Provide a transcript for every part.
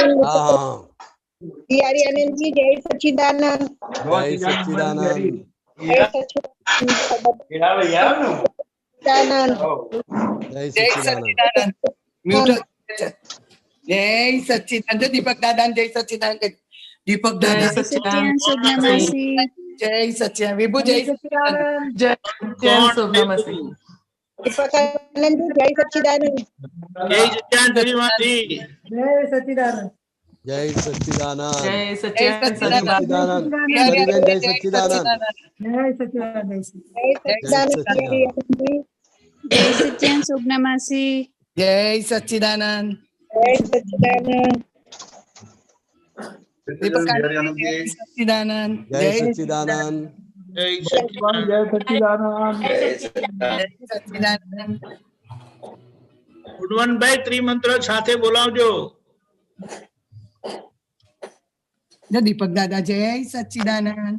हाँ हाँ बिहारी आनंद जी जय सच्चिदानंद। जय सच्चिदानंद जय सच्चिदानंद। जय जय सच्चिदानंद सच्चिदानंद। म्यूट। जय सच्चिदानंद। दीपक दादा जय सच्चिदानंद। दीपक दादा जय सच्चिदानंद शुभनमस्ते। जय सच्चिदानंद। विभू जय सच्चिदानंद। जय सच्चिदानंद शुभनमस्ते। दीपक आनंद जी जय सच्चिदानंद। जय सच्चिदानंद श्रीमती। जय सच्चिदानंद। जय सच्चिदानंद जय जय सच्चिदानंद सच्चिदानंद। सरिबेन जय सच्चिदानंद जय सच्चिदानंद। जय सच्चिदानंद बिहारी आनंद जी। जय सच्चिदानंद शुभनमस्ते। जय सच्चिदानंद। जय सच्चिदानंद। दीपक आनंद जय सच्चिदानंद। जय सच्चिदानंद जय सच्चिदानंद। जय सच्चिदानंद। ગુણવંતભાઈ ત્રિમંત્ર સાથે બોલાવજો. જો દીપક દાદા જય સચ્ચિદાનંદ.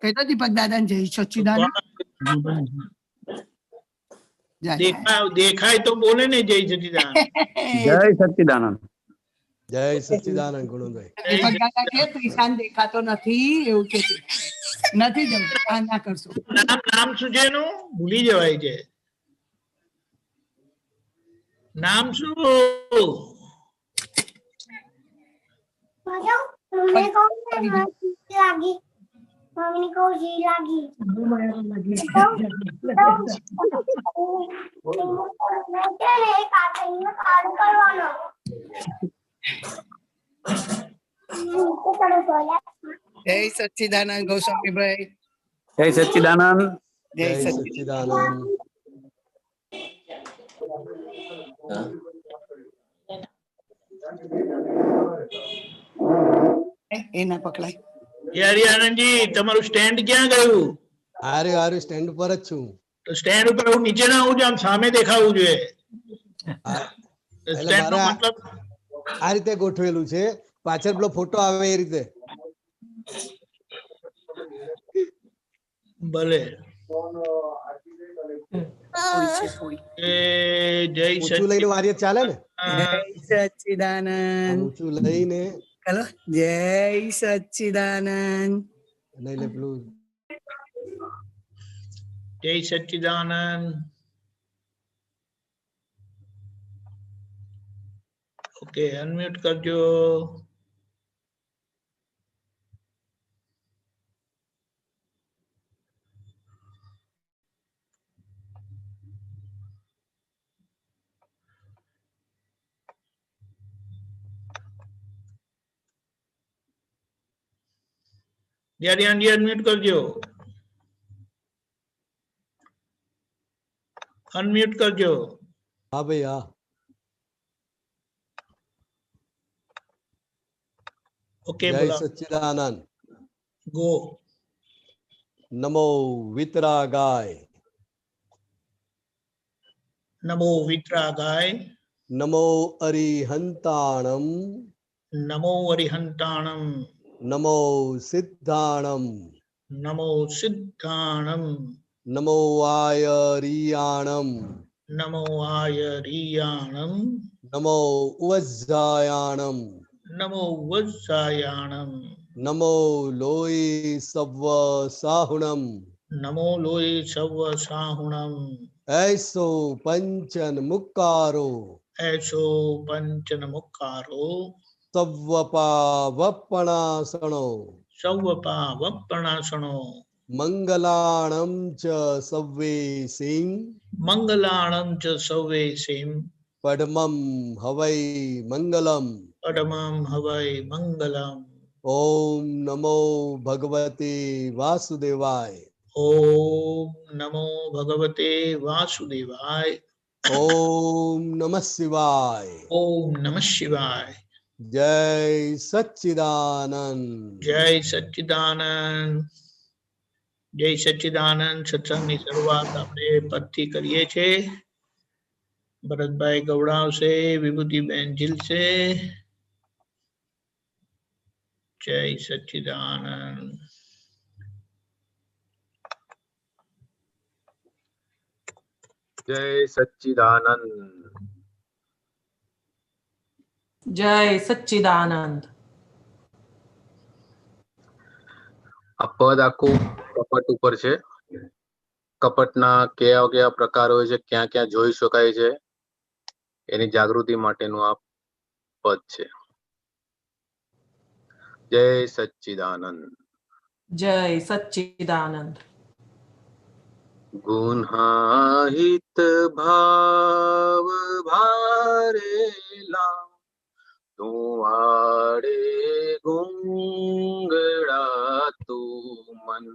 કહી દો દીપક દાદા જય સચ્ચિદાનંદ. દેખાય તો બોલે ને જય સચ્ચિદાનંદ. જય સચ્ચિદાનંદ. જય સચ્ચિદાનંદ ગુણભાઈ. દીપક દાદા કે ત્રિશાન દેખાતો નથી એવું કે છે. નથી જવું આ ના કરશો. નામ શું છે એનું? ભૂલી જવાય છે. નામ શું? જય સચ્ચિદાનંદ ગૌસ્વામીભાઈ. જય સચ્ચિદાનંદ. જય જય સચ્ચિદાનંદ. સચ્ચિદાનંદ એ ના પકડાય. યારી આનંદજી તમારું સ્ટેન્ડ ક્યાં ગયું? હારે હારે સ્ટેન્ડ ઉપર જ છું. તો સ્ટેન્ડ ઉપર હું નીચે ના આવું છું, આમ સામે દેખાવું જોઈએ. એટલે સ્ટેન્ડ નો મારે મતલબ આ રીતે ગોઠવેલું છે, પાછળ પેલો ફોટો આવે એ રીતે. ભલે. એ જય ઊંચું લઈને વારીએ ચાલે ને? જય સચ્ચિદાનંદ. ઊંચું લઈને હેલો જય સચ્ચિદાનંદ. નહીં લે પેલું જય સચ્ચિદાનંદ. ઓકે અનમ્યુટ કરજો. યારી આંટી અનમ્યુટ કરજો. અનમ્યુટ કરજો. હા ભાઈ હા. ઓકે જય બોલો. સચ્ચિદાનંદ. ગો. નમો વિતરાગાય. નમો વિતરાગાય. નમો અરિહંતાણમ. નમો અરિહંતાણમ. નમો સિદ્ધાણમ. નમો સિદ્ધાણમ. નમો આયરિયાણમ. નમો આયરિયાણમ. નમો ઉવજ્જાયાણમ. નમો વત્સાયાણમ. નમો લોય સવ્વ સાહુણમ. નમો લોય સવ સાહુણમ. એસો પંચન મુક્કારો. એસો પંચન મુક્કારો. સવ્વપા વપણાસણો. સૌવપા વપણાસણો. મંગલાણમ ચ સવ્વે સિંહ. મંગલાણમ ચ સૌવે સિમ. પડમમ હવૈ મંગલમ. પડમમ હવૈ મંગલમ. ઓમ નમો ભગવતે વાસુદેવાય. ઓમ નમો ભગવતે વાસુદેવાય. ઓમ નમઃ શિવાય. ઓમ નમઃ શિવાય. જય સચ્ચિદાનંદ. જય સચ્ચિદાનંદ. જય સચ્ચિદાનંદ. સત્સંગની શરૂઆત આપણે પદથી કરીએ છીએ. ભરતભાઈ ગવડાવશે, વિભૂતિબેન ઝીલશે. જય સચ્ચિદાનંદ. જય સચ્ચિદાનંદ. જય સચ્ચિદાનંદ. આ પદ આખું કપટ ઉપર છે. કપટના કયા કયા પ્રકાર હોય છે, ક્યાં ક્યાં જોઈ શકાય છે, એની જાગૃતિ માટેનું આ પદ છે. જય સચ્ચિદાનંદ. જય સચ્ચિદાનંદ. ગુન્હાહિત ભાવ ભારેલા તુવાડે ગુંગળાતું મન.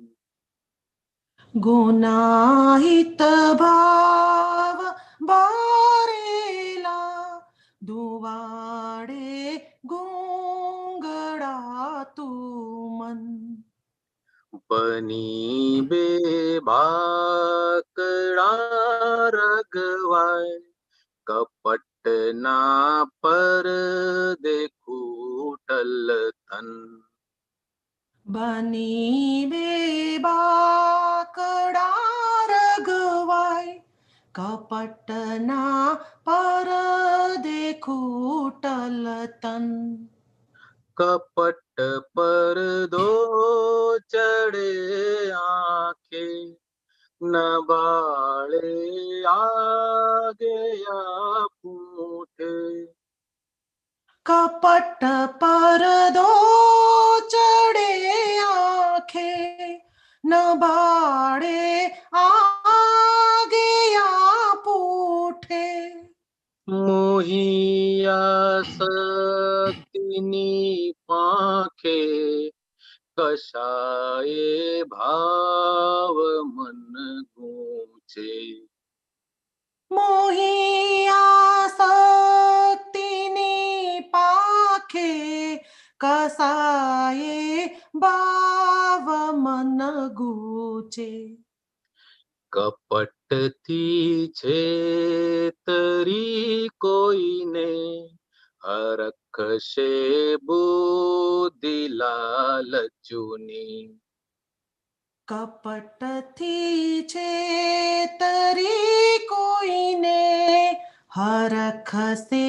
ગુનાહિત ભાવ બારેલા દુવાડે ગુંગળાતું મન. બની બે બાકડા રગવાય કપટના પર દેખૂટલ તન. બની બે બાકડા રગવાય કપટના પર દેખૂટલ તન. કપટ પરદો ચડે આંખે નબાળે આગયા પૂઠે. કપટ પરદો ચડે આંખે ન બાળે આગયા પૂઠે. મોહિયા શક્તિની પાંખે કશાયે ભાવ મન ગૂંચે. મોહિયા શક્તિની પાંખે કસાયે ભાવ મન ગૂંચે. કપટથી છેતરી કોઈને હરખશે બુદ્ધિ લાલચુની. કપટથી છેતરી કોઈને હરખસે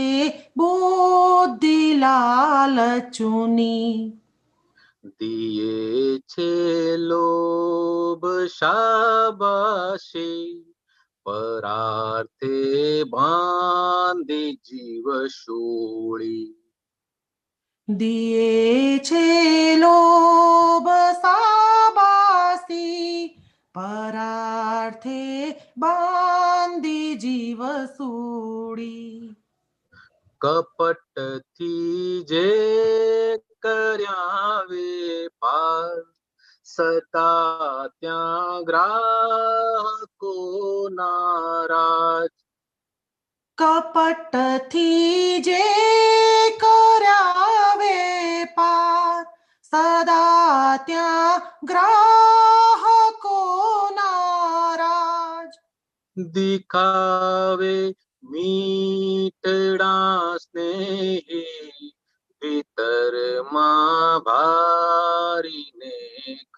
બુદ્ધિ લાલચુની. દિયે છે લોભ શાબાશી પરાર્થે બાંધી જીવ શૂળી. દિયે છે લોભ સાબાસી પરાર્થે બાંધી જીવ સૂડી. કપટથી જે કર્યા વેપાર સતા ત્યાં ગ્રાહકો નારાજ. કપટથી જે કર્યા વેપાર સદા ત્યાં ગ્રાહકો નારાજ. દિખાવે મીઠડા સ્નેહી ભીતરમાં ભારીને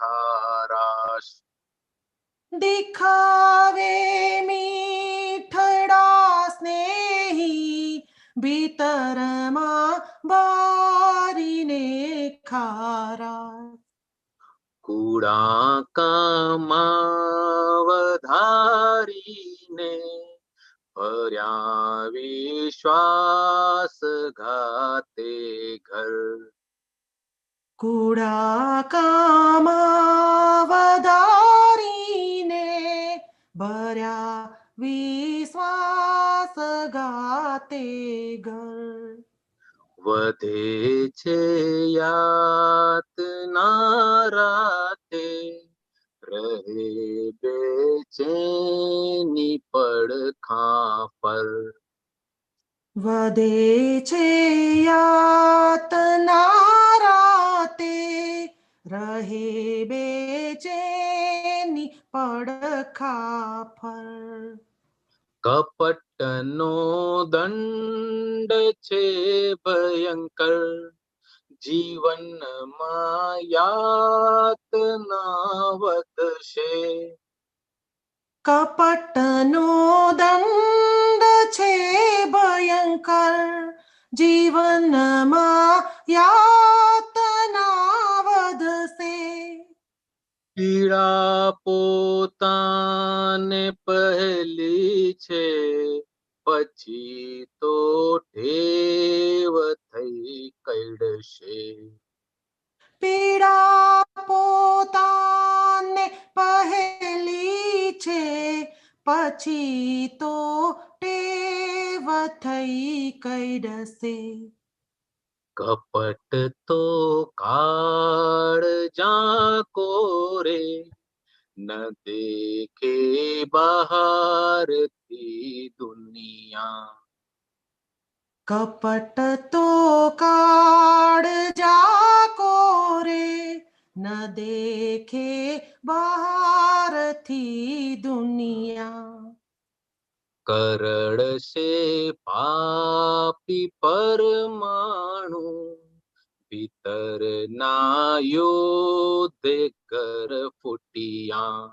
ખારાશ. દિખાવે મીઠડા સ્નેહી ભીતરમાં બારીને ખારા. કુડા કામા વધારીને ભર્યા વિશ્વાસ ઘાતે ઘર. કુડા કામા વધારીને ભર્યા વિશ્વાસ ગાતે ઘર. વધે છે યાતના રાતે રહે બેચેની પડખાં પર. વધે છે યાતના રાતે રહે બેચેની પડખા પર. કપટનો દંડ છે ભયંકર જીવનમાં યાતના વધશે. કપટનો દંડ છે ભયંકર જીવનમાં યાતના વધશે. પીડા પોતાને પહેલી છે, પછી તો ટેવ થઈ કઈડશે. પીડા પોતાને પહેલી છે, પછી તો ટેવ થઈ કઈડશે. કપટ તો કાળજા કોરે, ન દેખે બહારથી દુનિયા. કપટ તો કાળજા કોરે, ન દેખે બહારથી દુનિયા. કરડશે પાપી પરમાણુ, ભીતરના યોદ્ધે કર ફૂટિયા.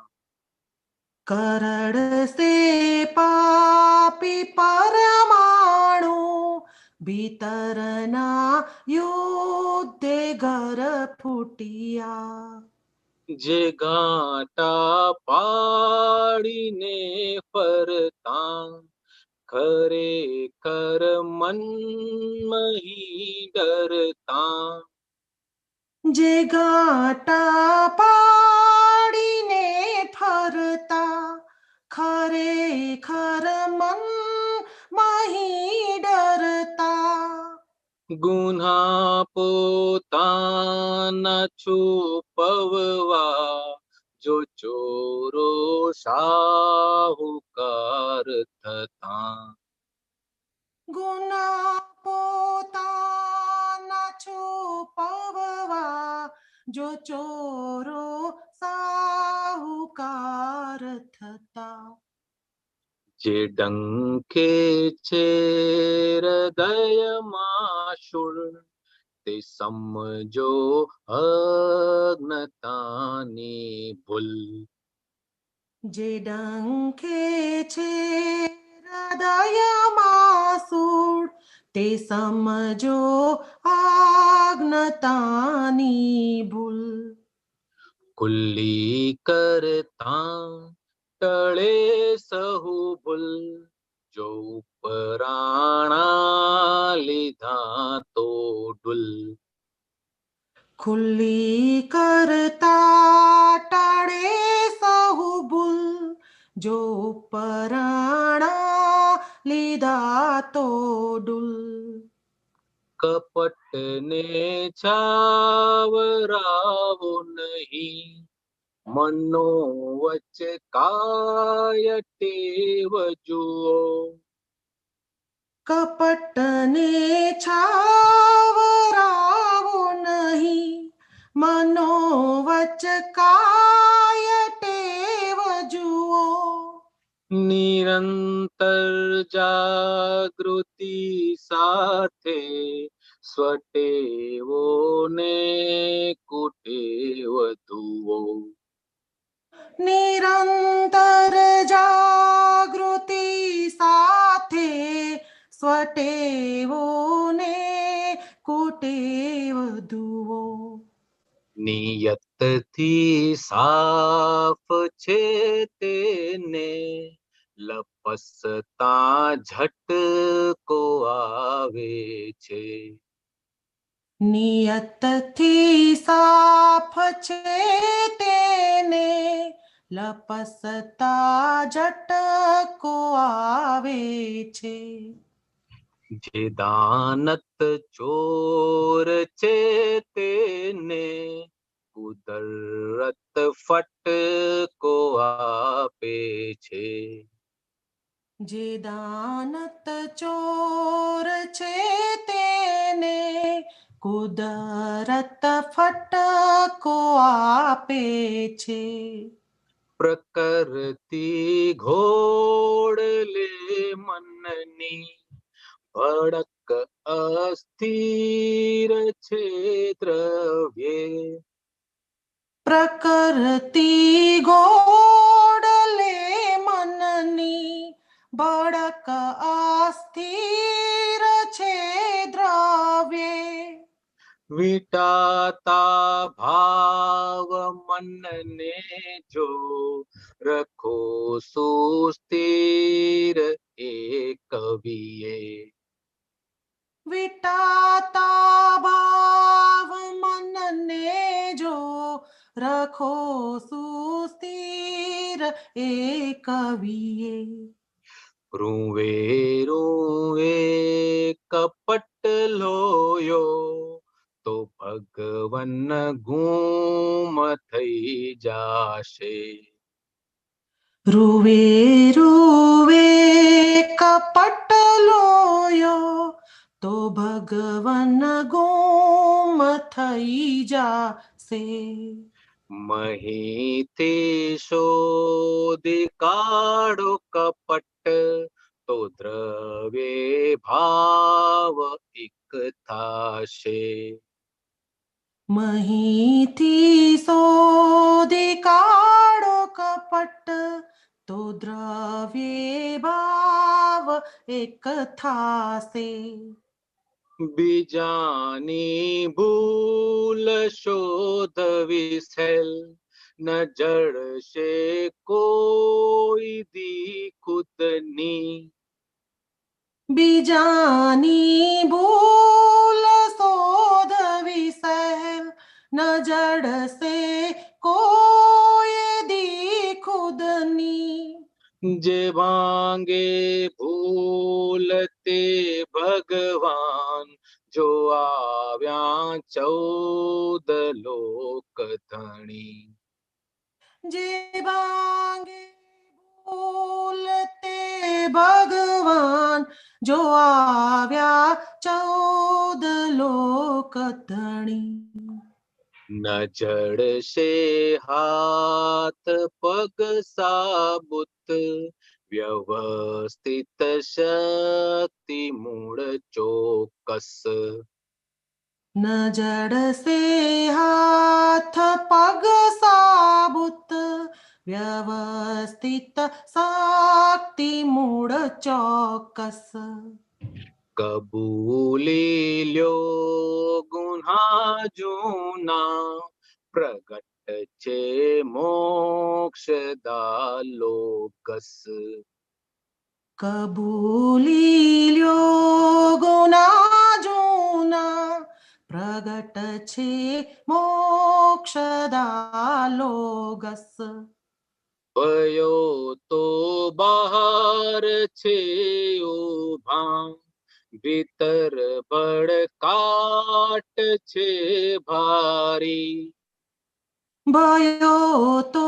કરડશે પાપી પરમાણુ, ભીતરના યુદ્ધે ઘર ફૂટિયા. જે ગાંટા પાડીને ફરતા, ખરેખર મનમહી ડરતા. જે ગાંટા પાડીને ફરતા, ખરેખર મન મહી ડરતા. ગુન્હા પોતાના છુપવવા, જો ચોરો શાહુકાર થતા. ગુના પોતાના છુપવવા, જો ચોરો સાહુકાર થતા. જે ડંકે છે હૃદયમાં શૂળ, તે સમજો અજ્ઞતાની ભૂલ. જે ડંખે છે હૃદયમાં સૂળ, તે સમજો આજ્ઞતાની ભૂલ. ખુલ્લી કરતા ટળે સહુ ભૂલ, જો ઉપરાણા લીધા તો ડુલ. ખુલ્લી કરતા ટાળે સહુ ભૂલ, જો પરાણા લીધા તો ડુલ. કપટને છાવરાવો નહીં, મનો વચ્ચે કાય ટેવ જુઓ. કપટને છાવરાવો નહીં, મનો વચકાય ટેવ જુઓ. નિરંતર જાગૃતિ સાથે સ્વટેવોને કુટેવ ધુઓ. નિરંતર જાગૃતિ સાથે સ્વટેવોને કુટેવ ધુઓ. નિયતથી સાફ છે તેને, લપસતા ઝટકો આવે છે. નિયતથી સાફ છે તેને, લપસતા ઝટકો આવે છે. જે દાનત ચોર છે તેને, કુદરત ફટકો આપે છે. જે દાનત ચોર છે તેને, કુદરત ફટકો આપે છે. પ્રકૃતિ ઘોડલે મનની, ભડક અસ્થિર છે દ્રવ્યે. પ્રકૃતિ ઘોડલે મનની, ભડક અસ્થિર છે વિટાતા ભાવ મનને જો રખો સુસ્થિર એ કવિએ. વિટાતા ભાવ મનને જો રખો સુસ્થિર એ કવિએ. રૂવે રૂવે કપટ લોયો તો ભગવન ગુમ થઈ જાશે. રૂવે રૂવે કપટ લોયો તો ભગવન ગુમ થઈ જાશે. મહીથી શોધી કાઢો કપટ તો દ્રવ્ય ભાવ એક થાશે. મહીથી શોધી કાઢો કપટ તો દ્રવ્ય ભાવ એક થાશે. બીજાની ભૂલ શોધવી સહેલ ન જડશે કોઈ દી ખુદની. બીજાની ભૂલ શોધવી સહેલ ન જડશે કોઈ દી ખુદની. જે ભાંગે ભૂલ તે ભગવાન જો આવ્યા 14 લોક ધણી. જે ભાંગે ભૂલ તે ભગવાન જો આવ્યા 14 લોક ધણી. ન જડશે હાથ પગ સાબુત વ્યવસ્થિત શક્તિ મૂળ ચોક્કસ. ન જડશે હાથ પગ સાબુત વ્યવસ્થિત શક્તિ મૂળ ચોક્કસ. કબૂલી લ્યો ગુન્હા જૂના પ્રગટ છે મોક્ષદા લોકસ. કબૂલી લ્યો ગુના જૂના પ્રગટ છે મોક્ષદા લોકસ. ભયો તો બહાર છે ઉભા ભીતર ભડકાટ છે ભારી. ભયો તો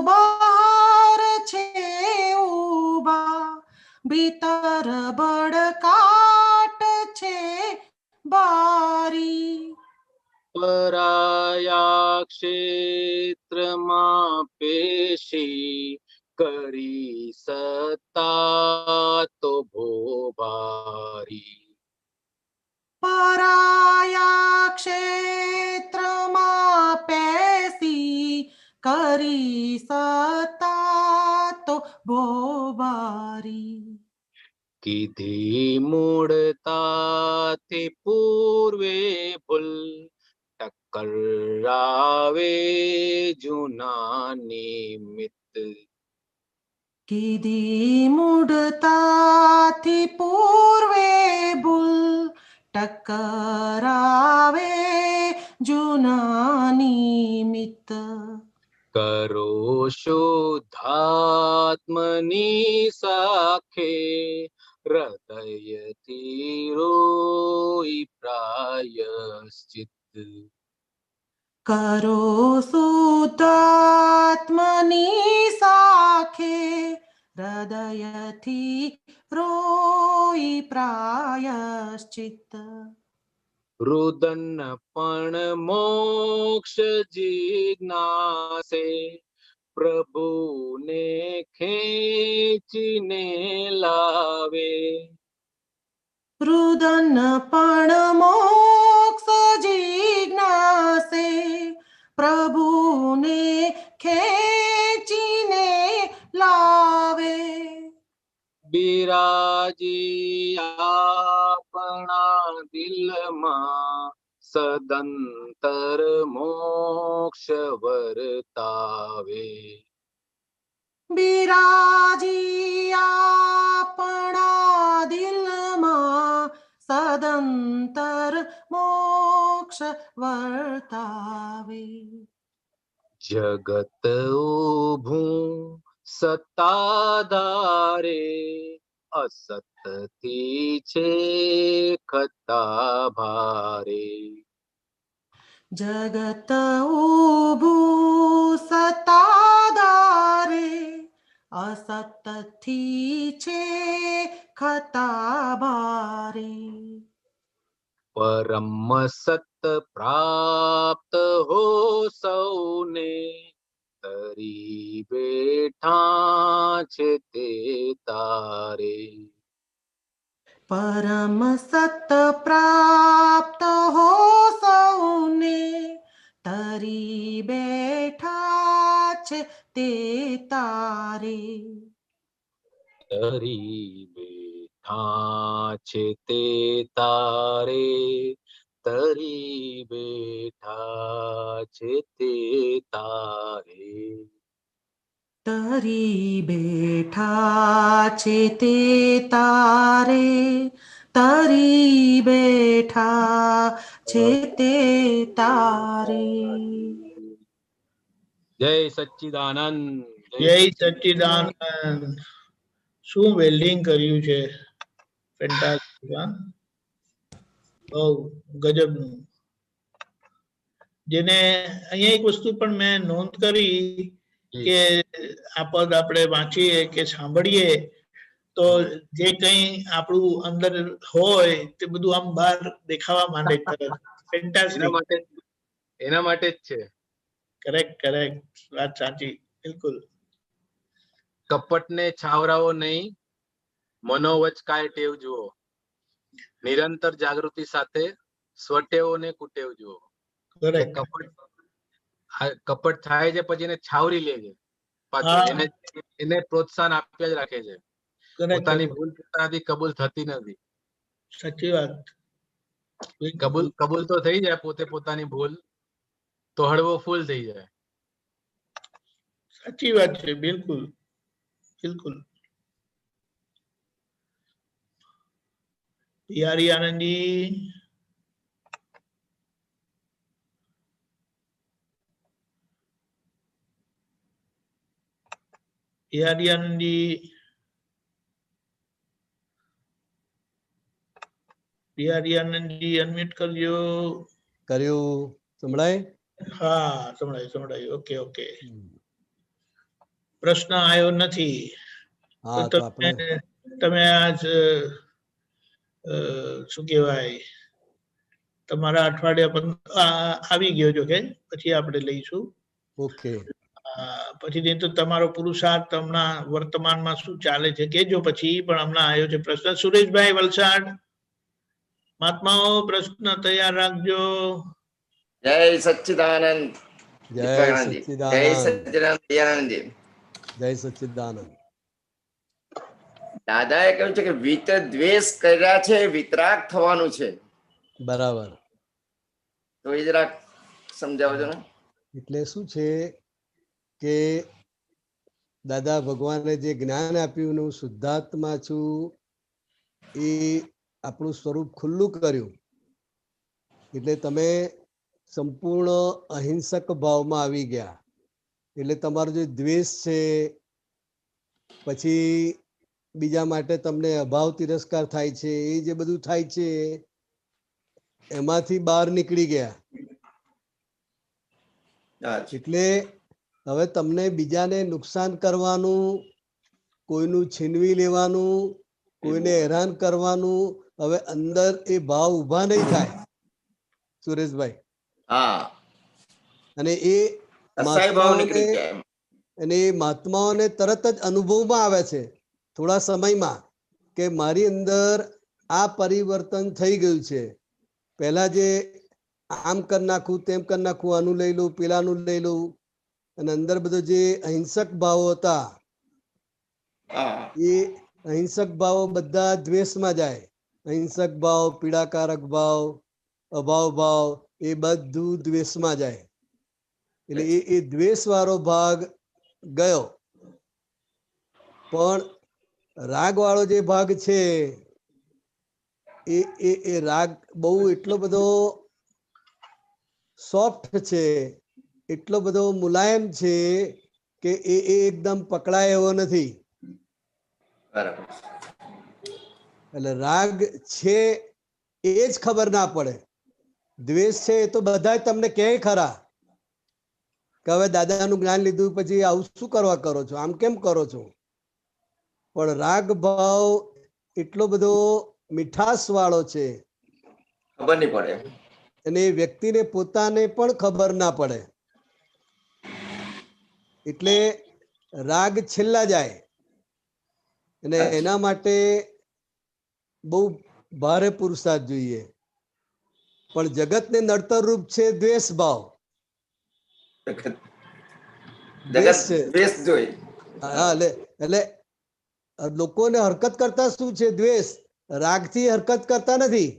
બહાર છે ઉભા ભીતર બડકાટ છે બારી. પરાયા ક્ષેત્રમાં પેશી કરી સત્તા તો ભોભારી. પરાયા ક્ષેત્રમાં પેસી કરી સત્તા તો બોબારી. કીધી મૂળતાથી પૂર્વે ભૂલ ટકરાવે જૂના નિમિત્ત. કીધી મૂઢતાથી પૂર્વે ભૂલ ટકરાવે જૂના નિમિત્ત. કરો શુદ્ધાત્મની સાખે હૃદયથી રોઈ પ્રાયશ્ચિત. કરો શુદ્ધાત્મની સાખે હૃદયથી રોઈ પ્રાયશ્ચિત. રુદન પણ મોક્ષ જિજ્ઞાસે પ્રભુને ખેંચીને લાવે. રુદન પણ મોક્ષ જિજ્ઞાસે પ્રભુને ખેંચીને લાવે. બિરાજી આપણા દિલમાં સદંતર મોક્ષ વર્તાવે. બિરાજી આપણા દિલમાં સદંતર મોક્ષ વર્તાવે. જગત ઉભું સત્તાધારે, અસતથી છે ખતા ભારે. જગત ઊભું સતાધારે, અસતથી છે ખતા ભારે. પરમ સત પ્રાપ્ત હો સૌને, તરી બેઠા છે તે તારે. પરમ સત પ્રાપ્ત હો સૌને, તરી બેઠા છે તે તારે. તરી બેઠા છે તે તારે, તરી બેઠા છે તે તારે. તરી બેઠા છે તે તારે, તરી બેઠા છે તે તારે. જય સચ્ચિદાનંદ. જય સચ્ચિદાનંદ. શું વેલ્ડિંગ કર્યું છે, ફેન્ટાસ્ટિક. બહુ ગજબનું. જેને અહીંયા એક વસ્તુ પણ મેં નોંધ કરી કે આ પદ આપણે વાંચીએ કે સાંભળીએ તો જે કંઈ આપણું અંદર હોય તે બધું આમ બહાર દેખાવા માંડે. ફેન્ટાસ્ટિક. એના માટે જ છે. કરેક્ટ કરેક્ટ, વાત સાચી, બિલકુલ. કપટને છાવરાઓ નહીં, મનોવચકાય ટેવ જુઓ. નિરંતર જાગૃતિ સાથે સ્વટેવો ને કુટેવ જુઓ. કરેક્ટ. કપટ થાય છે પછી એને છાવરી લે છે પાછું, એને પ્રોત્સાહન આપ્યા જ રાખે છે. પોતાની ભૂલ પોતાનાથી કબૂલ થતી નથી. સાચી વાત. કબૂલ તો થઈ જાય પોતે પોતાની ભૂલ, તો હળવો ફૂલ થઈ જાય. સાચી વાત છે, બિલકુલ બિલકુલ. પિયારી આનંદજી. પિયારી આનંદજી. પિયારી આનંદજી અનમ્યુટ કરજો. કર્યું. સંભળાય? હા, સંભળાય સંભળાય. Okay okay. પ્રશ્ન આવ્યો નથી. હા, તો તો આપણે તમે આજ શું કહેવાય, તમારા અઠવાડિયા આવી ગયો છો કે પછી આપણે લઈશું. ઓકે. પછી તો તમારો પુરુષાર્થ હમણાં વર્તમાનમાં શું ચાલે છે કેજો પછી. પણ હમણાં આવ્યો છે પ્રશ્ન. સુરેશભાઈ વલસાડ, મહાત્માઓ પ્રશ્ન તૈયાર રાખજો. જય સચ્ચિદાનંદ. જય જય સચ્ચિદાનંદ. સચ્ચિદાનંદ દયાનંદજી. જય સચ્ચિદાનંદ. દાદાએ કહ્યું છે કે વિત દ્વેષ કર્યા છે, વિતરાગ થવાનું છે. બરાબર. તો એ જરાક સમજાવજો ને. એટલે શું છે કે દાદા ભગવાને જે જ્ઞાન આપ્યું, હું શુદ્ધાત્મા છું, એ આપણું સ્વરૂપ ખુલ્લું કર્યું. એટલે તમે સંપૂર્ણ અહિંસક ભાવમાં આવી ગયા. એટલે તમારો જે દ્વેષ છે, પછી બીજા માટે તમને અભાવ તિરસ્કાર થાય છે, એ જે બધું થાય છે એમાંથી બહાર નીકળી ગયા. એટલે હવે તમને બીજાને નુકસાન કરવાનું, કોઈનું છીનવી લેવાનું, કોઈને હેરાન કરવાનું, હવે અંદર એ ભાવ ઉભા નહીં થાય સુરેશભાઈ. હા. અને એ મહાત્માઓને તરત જ અનુભવમાં આવે છે થોડા સમયમાં કે મારી અંદર આ પરિવર્તન થઈ ગયું છે. પહેલા જે આમ કરી નાખું, તેમ કરી નાખું, આનું લઈ લઉં, પેલાનું લઈ લઉં, અને અંદર બધો જે અહિંસક ભાવો હતા એ અહિંસક ભાવો બધા દ્વેષમાં જાય. અહિંસક ભાવ, પીડાકારક ભાવ, અભાવ ભાવ એ બધું દ્વેષમાં જાય. એટલે એ દ્વેષ વાળો ભાગ ગયો. પણ રાગ વાળો જે ભાગ છે એ રાગ બહુ એટલો બધો સોફ્ટ છે, એટલો બધો મુલાયમ છે કે એ એકદમ પકડાય એવો નથી. બરાબર. એટલે રાગ છે એ જ ખબર ના પડે. દ્વેષ છે એ તો બધા તમને કહે ખરા કે હવે દાદાનું જ્ઞાન લીધું પછી આવું શું કરવા કરો છો, આમ કેમ કરો છો. પણ રાગ ભાવ એટલો બધો મીઠાશ વાળો છે ખબર નહીં પડે. અને એ વ્યક્તિને પોતાને પણ ખબર ના પડે. એટલે રાગ છેલ્લા જાય. અને એના માટે બહુ ભારે પુરુષાર્થ જોઈએ. પણ જગતને નડતર રૂપ છે દ્વેષ ભાવ. દ્વેષ છે. દ્વેષ જોઈ. હા, એટલે લોકોને હરકત કરતા શું છે? દ્વેષ. રાગથી હરકત કરતા નથી.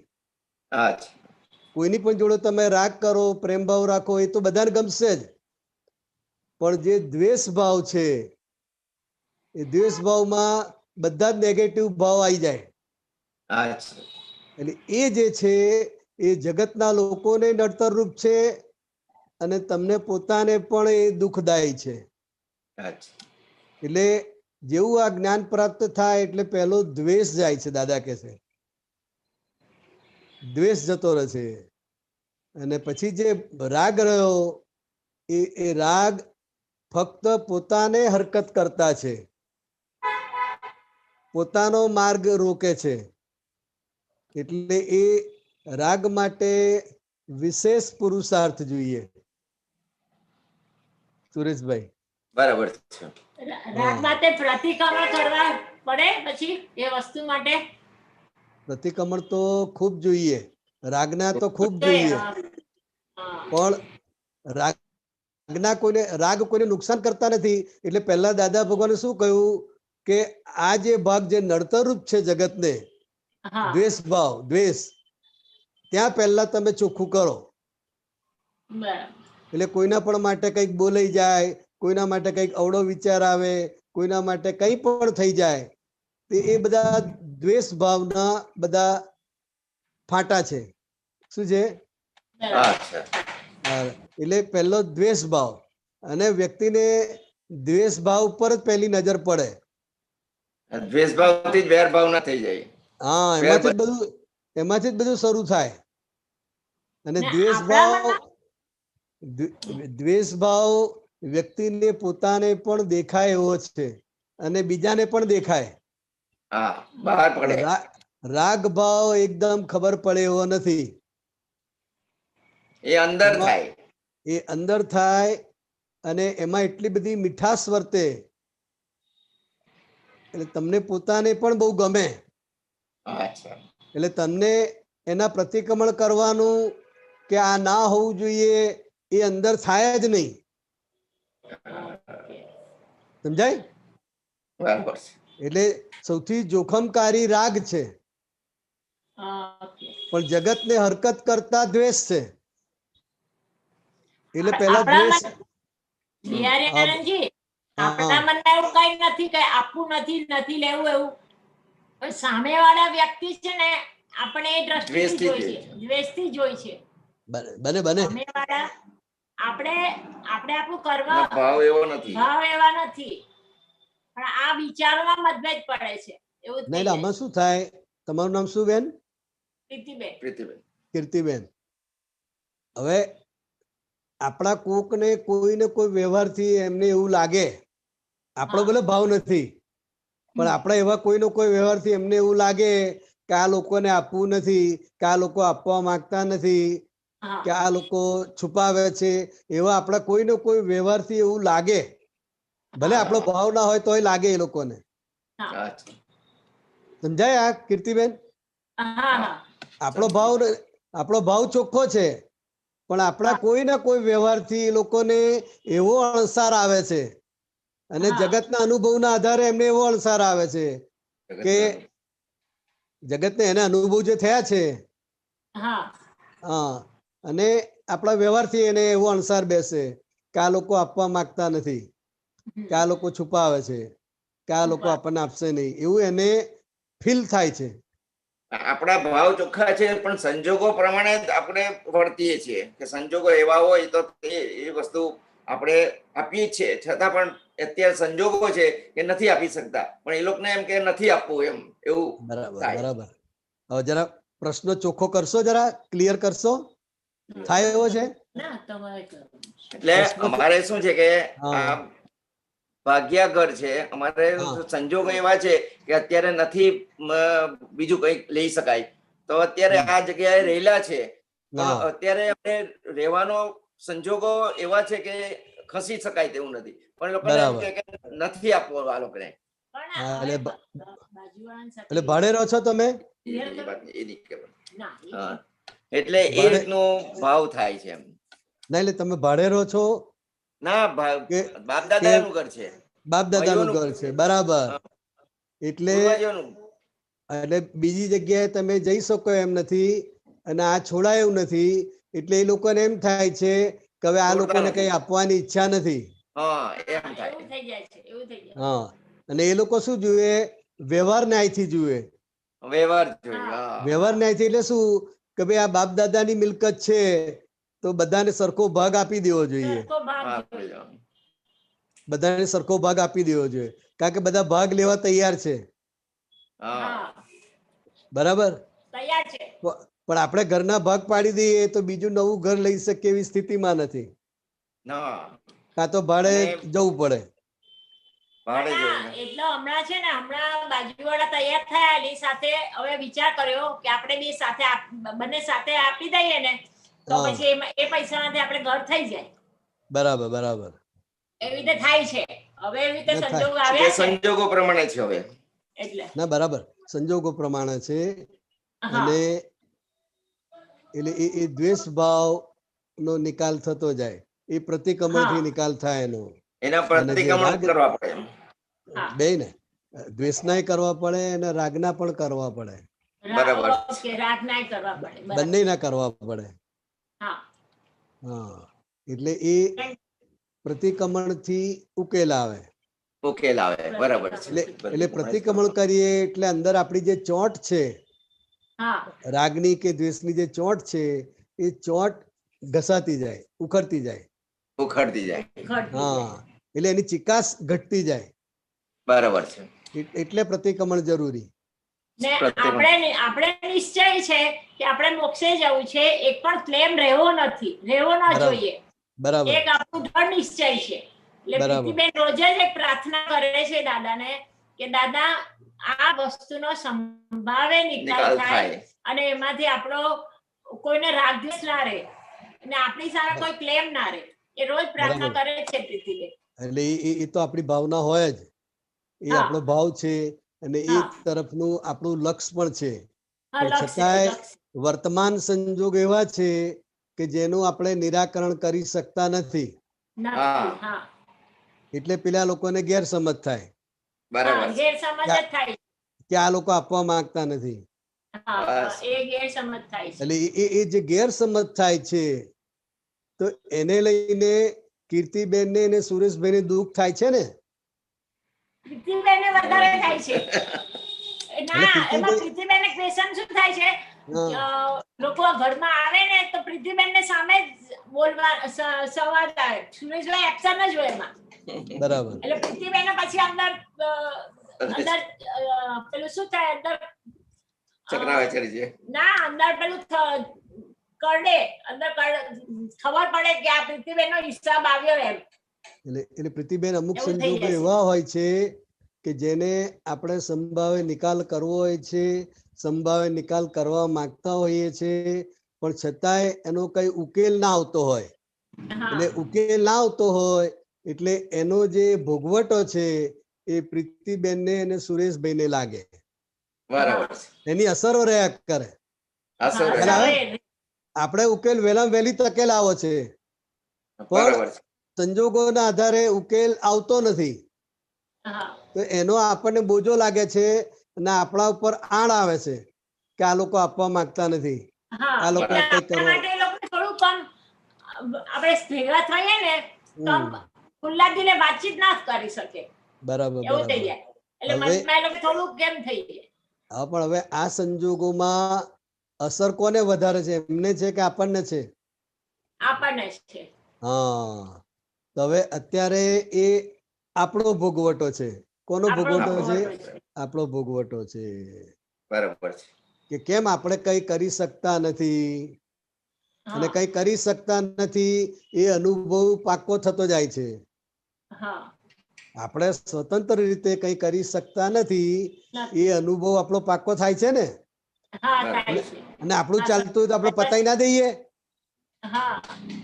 કોઈની પણ જોડે તમે રાગ કરો, પ્રેમ ભાવ રાખો, એ તો બધાને ગમશે જ. પણ જે દ્વેષ ભાવ છે એ દ્વેષ ભાવમાં બધા જ નેગેટિવ ભાવ આવી જાય. એટલે એ જે છે એ જગતના લોકોને નડતરરૂપ છે અને તમને પોતાને પણ એ દુઃખદાયી છે. એટલે જેવું આ જ્ઞાન પ્રાપ્ત થાય એટલે પહેલો દ્વેષ જાય છે. દાદા કહે છે દ્વેષ જતો રહે છે. અને પછી જે રાગ રહ્યો એ રાગ ફક્ત પોતાને હરકત કરતા છે, પોતાનો માર્ગ રોકે છે. એટલે એ રાગ માટે વિશેષ પુરુષાર્થ જોઈએ. સુરેશભાઈ બરાબર છે. રાગ માટે પ્રતિક્રમણ કરવા પડે પછી એ વસ્તુ માટે પ્રતિક્રમણ તો ખૂબ જોઈએ. રાગના તો ખૂબ જોઈએ. પણ રાગ કોઈને નુકસાન કરતા નથી. એટલે પહેલા દાદા ભગવાને શું કહ્યું કે આ જે ભાગ જે નડતરરૂપ છે જગતને, દ્વેષ ભાવ, દ્વેષ, ત્યાં પહેલા તમે ચોખ્ખું કરો. એટલે કોઈના પણ માટે કંઈક બોલાઈ જાય, કોઈના માટે કંઈક અવળો વિચાર આવે, કોઈના માટે કંઈ પણ થઈ જાય, તો એ બધા દ્વેષ ભાવના બધા ફાટા છે. શું છે? એટલે પહેલો દ્વેષ ભાવ. અને વ્યક્તિને દ્વેષ ભાવ ઉપર જ પહેલી નજર પડે. દ્વેષ ભાવથી જ વેર ભાવ ના થઈ જાય. હા, એમાંથી જ બધું શરૂ થાય. અને દ્વેષ ભાવ વ્યક્તિને પોતાને પણ દેખાય એવો છે અને બીજાને પણ દેખાય. રાગ ભાવ એકદમ ખબર પડે એવો નથી. એ અંદર થાય. એ અંદર થાય અને એમાં એટલી બધી મીઠાશ વર્તે એટલે તમને પોતાને પણ બહુ ગમે. એટલે તમને એના પ્રતિક્રમણ કરવાનું કે આ ના હોવું જોઈએ એ અંદર થાય જ નહીં. સમજાય? એટલે સૌથી જોખમકારી રાગ છે. પણ જગતને હરકત કરતા દ્વેષ છે. એટલે પહેલા દ્વેષ. આપણા મનમાં એવું કઈ નથી કે આપવું નથી લેવું એવું. સામે વાળા વ્યક્તિ છે ને આપણે એ દ્રષ્ટિથી જોઈ છે, દ્વેષથી જોઈ છે. બને સામે વાળા આપણે આપણું કરવા ભાવ એવા નથી, પણ આ વિચારોમાં મતભેદ પડે છે. એવું નહીં. આમાં શું થાય? તમારું નામ શું બેન? કીર્તિબેન. હવે આપણા કોકને કોઈને કોઈ વ્યવહારથી એમને એવું લાગે, આપણો ભલે ભાવ નથી, પણ આપણા એવા કોઈનો કોઈ વ્યવહારથી એમને એવું લાગે કે આ લોકોને આપવું નથી, કે આ લોકો આપવા માંગતા નથી, કે આ લોકો છુપાવે છે, એવા આપણા કોઈનો કોઈ વ્યવહારથી એવું લાગે. ભલે આપણો ભાવ ના હોય તોય લાગે એ લોકોને. સમજાય આ કીર્તિબેન? આપણો ભાવ ચોખ્ખો છે, પણ આપણા કોઈના કોઈ વ્યવહારથી એ લોકોને એવો અણસાર આવે છે અને જગતના અનુભવના આધારે એમને એવો અણસાર આવે છે કે જગતને એને અનુભવ જે થયા છે, હા, અને આપણા વ્યવહારથી એને એવો અણસાર બેસે કે આ લોકો આપવા માંગતા નથી, કે આ લોકો છુપાવે છે, કે આ લોકો આપણને આપશે નહીં, એવું એને ફીલ થાય છે. આપણા ભાવ ચોખ્ખા છે પણ સંજોગો પ્રમાણે જ આપણે વર્તીએ છીએ કે સંજોગો એવા હોય તો એ વસ્તુ આપણે આપીએ છીએ, છતાં પણ અત્યારે સંજોગો છે કે નથી આપી શકતા, પણ એ લોકોને એમ કે નથી આપવું એમ એવું બરાબર થાય. બરાબર. હવે જરા પ્રશ્ન ચોખ્ખો કરશો, જરા ક્લિયર કરશો, થાય એવો છે? ના તમારે કરો. એટલે પ્રશ્ન ચો- અમારે શું છે કે હા આ ભાગ્યા ઘર છે, અમારે હા સંજોગો એવા છે કે અત્યારે નથી બીજું કઈ લઈ શકાય, તો અત્યારે આ જગ્યાએ રહેલા છે, પણ હા અત્યારે આપણે રહેવાનો સંજોગો એવા છે કે ખસી શકાય તેવું નથી, પણ એ લોકોને એમ બરાબર. કે નથી આપવું આ લોકોને. પણ હા, હવે એટલે બાજુવાળાને સાથે એટલે ભાડે રહો છો તમે? એ વાત એ નહીં ખબર. ના, એ હા, એટલે એ ભાડે રીતનું ભાવ થાય છે એમ. ના, એટલે તમે ભાડે રહો છો ના, કે બાપ કે દાદાનું ઘર છે, બાપ દાદાનું ભાઈઓનું ઘર છે? બરાબર. હા, એટલે પૂર્વજોનું. એટલે બીજી જગ્યાએ તમે જઈ શકો એમ નથી, અને આ છોડાય એવું નથી, એટલે એ લોકોને એમ થાય છે કે હવે આ છોડતા લોકોને નથી. કઈ આપવાની ઈચ્છા નથી. હા, એમ એવું થાય. થઈ જાય છે, એવું થઈ જાય. હા, અને એ લોકો શું જુએ? વ્યવહાર ન્યાયથી જુએ. વ્યવહાર જોઈએ. હા. હા, વ્યવહાર ન્યાયથી એટલે શું કે ભાઈ આ બાપ દાદાની મિલકત છે તો બધાને સરખો ભાગ આપી દેવો જોઈએ. સરખો ભાગ હા, જોઈએ. બધાને સરખો ભાગ આપી દેવો જોઈએ, કારણ કે બધા ભાગ લેવા તૈયાર છે. હા, હા, બરાબર. તૈયાર છે. પણ આપણે ઘરના ભાગ પાડી દઈએ તો બીજું નવું ઘર લઈ શકીએ એવી સ્થિતિમાં નથી, હા, કાં તો ભાડે અને જવું પડે. ભાડે ના, જવું ને. એટલે હમણાં છે ને, હમણાં બાજુવાળા તૈયાર થયા એની સાથે હવે વિચાર કર્યો કે આપણે બે સાથે બંને સાથે આપી દઈએ ને તો હા, પછી એ પૈસામાંથી આપણે ઘર થઈ જાય, બરાબર બરાબર. એવી રીતે થાય છે. હવે એવી રીતે ના થાય, સંજોગ તે આવ્યા છે સંજોગો પ્રમાણે છે હવે. એટલે ના બરાબર, સંજોગો પ્રમાણે છે. હા. અને એટલે એ દ્વેષ ભાવ નો નિકાલ થતો જાય, એ પ્રતિક્રમણ થી હા. નિકાલ થાય એનો. એના અને જે પ્રતિક્રમણ રાગ કરવા પડે. હા. બે ને દ્વેષનાય કરવા પડે અને રાગના પણ કરવા પડે, બરાબર. ઓકે, રાગ નાય કરવા પડે. બરાબર. બંને ના કરવા પડે. હા. હા, એટલે એ પ્રતિક્રમણ થી ઉકેલ આવે. ઉકેલ આવે. બરાબર છે. એટલે એટલે પ્રતિક્રમણ જ પ્રતિક્રમણ કરવા. કરીએ એટલે અંદર આપણી જે ચોટ છે, હા. રાગની કે દ્વેષની જે ચોટ છે, એ ચોટ ઘસાતી જાય, ઉખડતી જાય. ઉખડતી જાય. ઘટતી હા, જાય. એટલે એની ચિકાસ ઘટતી જાય. બરાબર છે. એટલે પ્રતિક્રમણ જરૂરી. ને પ્રતિક્રમણ. આપણે નિશ્ચય છે કે આપણે મોક્ષે જવું છે, એક પણ ક્લેમ રહેવો નથી, રહેવો ના બરાબર જોઈએ. બરાબર એક આપણું દ્રઢ નિશ્ચય છે. એટલે બરાબર. પ્રીતિબેન રોજે જ એક પ્રાર્થના કરે છે દાદાને કે દાદા આ વસ્તુનો સંભાવે નિકાલ થાય અને એમાંથી આપણો કોઈને રાગદ્વેષ ના રહે અને આપણી સામે કોઈ ક્લેમ ના રહે. એ રોજ પ્રાર્થના બરાબર. કરે છે પ્રીતિબેન. એટલે એ તો આપણી ભાવના હોય જ, એ હા. આપણો ભાવ છે, અને એ હા. તરફનું આપણું લક્ષ્ય પણ છે. હા, પણ લક્ષ્ય છે, છતાંય લક્ષ્ય. વર્તમાન સંજોગ એવા છે કે જેનું આપણે નિરાકરણ કરી શકતા નથી, નથી. હા. એટલે પેલા લોકોને ગેરસમજ થાય બરાબર છે. ગેરસમજ જ થાય. કે આ લોકો આપવા માંગતા નથી. હા, બસ. એ ગેરસમજ થાય છે. એટલે એ જે ગેરસમજ થાય છે, તો એને લઈને કીર્તિબેનને અને સુરેશભાઈને દુઃખ થાય છે ને. પ્રીતિબેનને વધારે થાય છે. એટલે ના, એમાં કીર્તિબેન પ્રીતિબેનને ક્વેશ્ચન શું થાય છે, હા, લોકો ઘરમાં આવે ને તો પ્રીતિબેનને સામે જ બોલવા સંવાદ આવે. સુરેશભાઈ એક્શન જ હોય એમાં. બરાબર એટલે પ્રીતિબેનને પછી અંદર અંદર પેલું શું થાય, અંદર ચક્રાવે ચડી જાય. ના, અંદર પેલું કરડે, અંદર ખબર પડે કે આ પ્રીતિબેનનો હિસાબ આવ્યો એમ. એટલે પ્રીતિબેન અમુક એવું થઈ સંજોગો જાય છે. એવા હોય છે કે જેને આપણે સંભાવે નિકાલ કરવો હોય છે, સંભાવે નિકાલ કરવા માંગતા હોઈએ છે, પણ છતાંય એનો કઈ ઉકેલ ના આવતો હોય. હા. એટલે ઉકેલ ના આવતો હોય એટલે એનો જે ભોગવટો છે એ પ્રીતિબેનને અને સુરેશભાઈને લાગે, બરાબર છે. એની અસરો રહ્યા કરે. અસર ખ્યાલ આવે? હવે આપણે ઉકેલ વહેલા વહેલી તકે લાવો છે, પણ બરાબર છે. સંજોગોના આધારે ઉકેલ આવતો નથી, હા. તો એનો આપણને બોજો લાગે છે અને આપણા ઉપર આણ આવે છે કે આ લોકો આપવા માંગતા નથી. હા આ લોકો એટલે કંઈક આપણા કરો. માટે એ લોકોને થોડુંક આમ આપણે ભેગા થઈએ ને તો આમ હમ, ખુલ્લા દિલે વાતચીત ના કરી શકે બરાબર એવું થઈ બરાબર. જાય એટલે હવે મનમાં એ લોકો થોડુંક કેમ થઈ જાય. હા, પણ હવે આ સંજોગોમાં અસર કોને વધારે છે, એમને છે કે આપણને છે? આપણને જ છે. હા, તો હવે અત્યારે એ આપણો ભોગવટો છે. કોનો આપણો ભોગવટો છે? ભોગવટો છે. આપણો ભોગવટો છે બરાબર છે. કે કેમ આપણે કઈ કરી શકતા નથી, અને હા કઈ કરી શકતા નથી એ અનુભવ પાકો થતો જાય છે. હા આપણે સ્વતંત્ર રીતે કઈ કરી શકતા નથી એ નથી. અનુભવ આપણો પાકો થાય છે ને. હા બરાબર. થાય છે. અને આપણું હા, ચાલતું હોય તો આપણે પતાઈ ના દઈએ? હા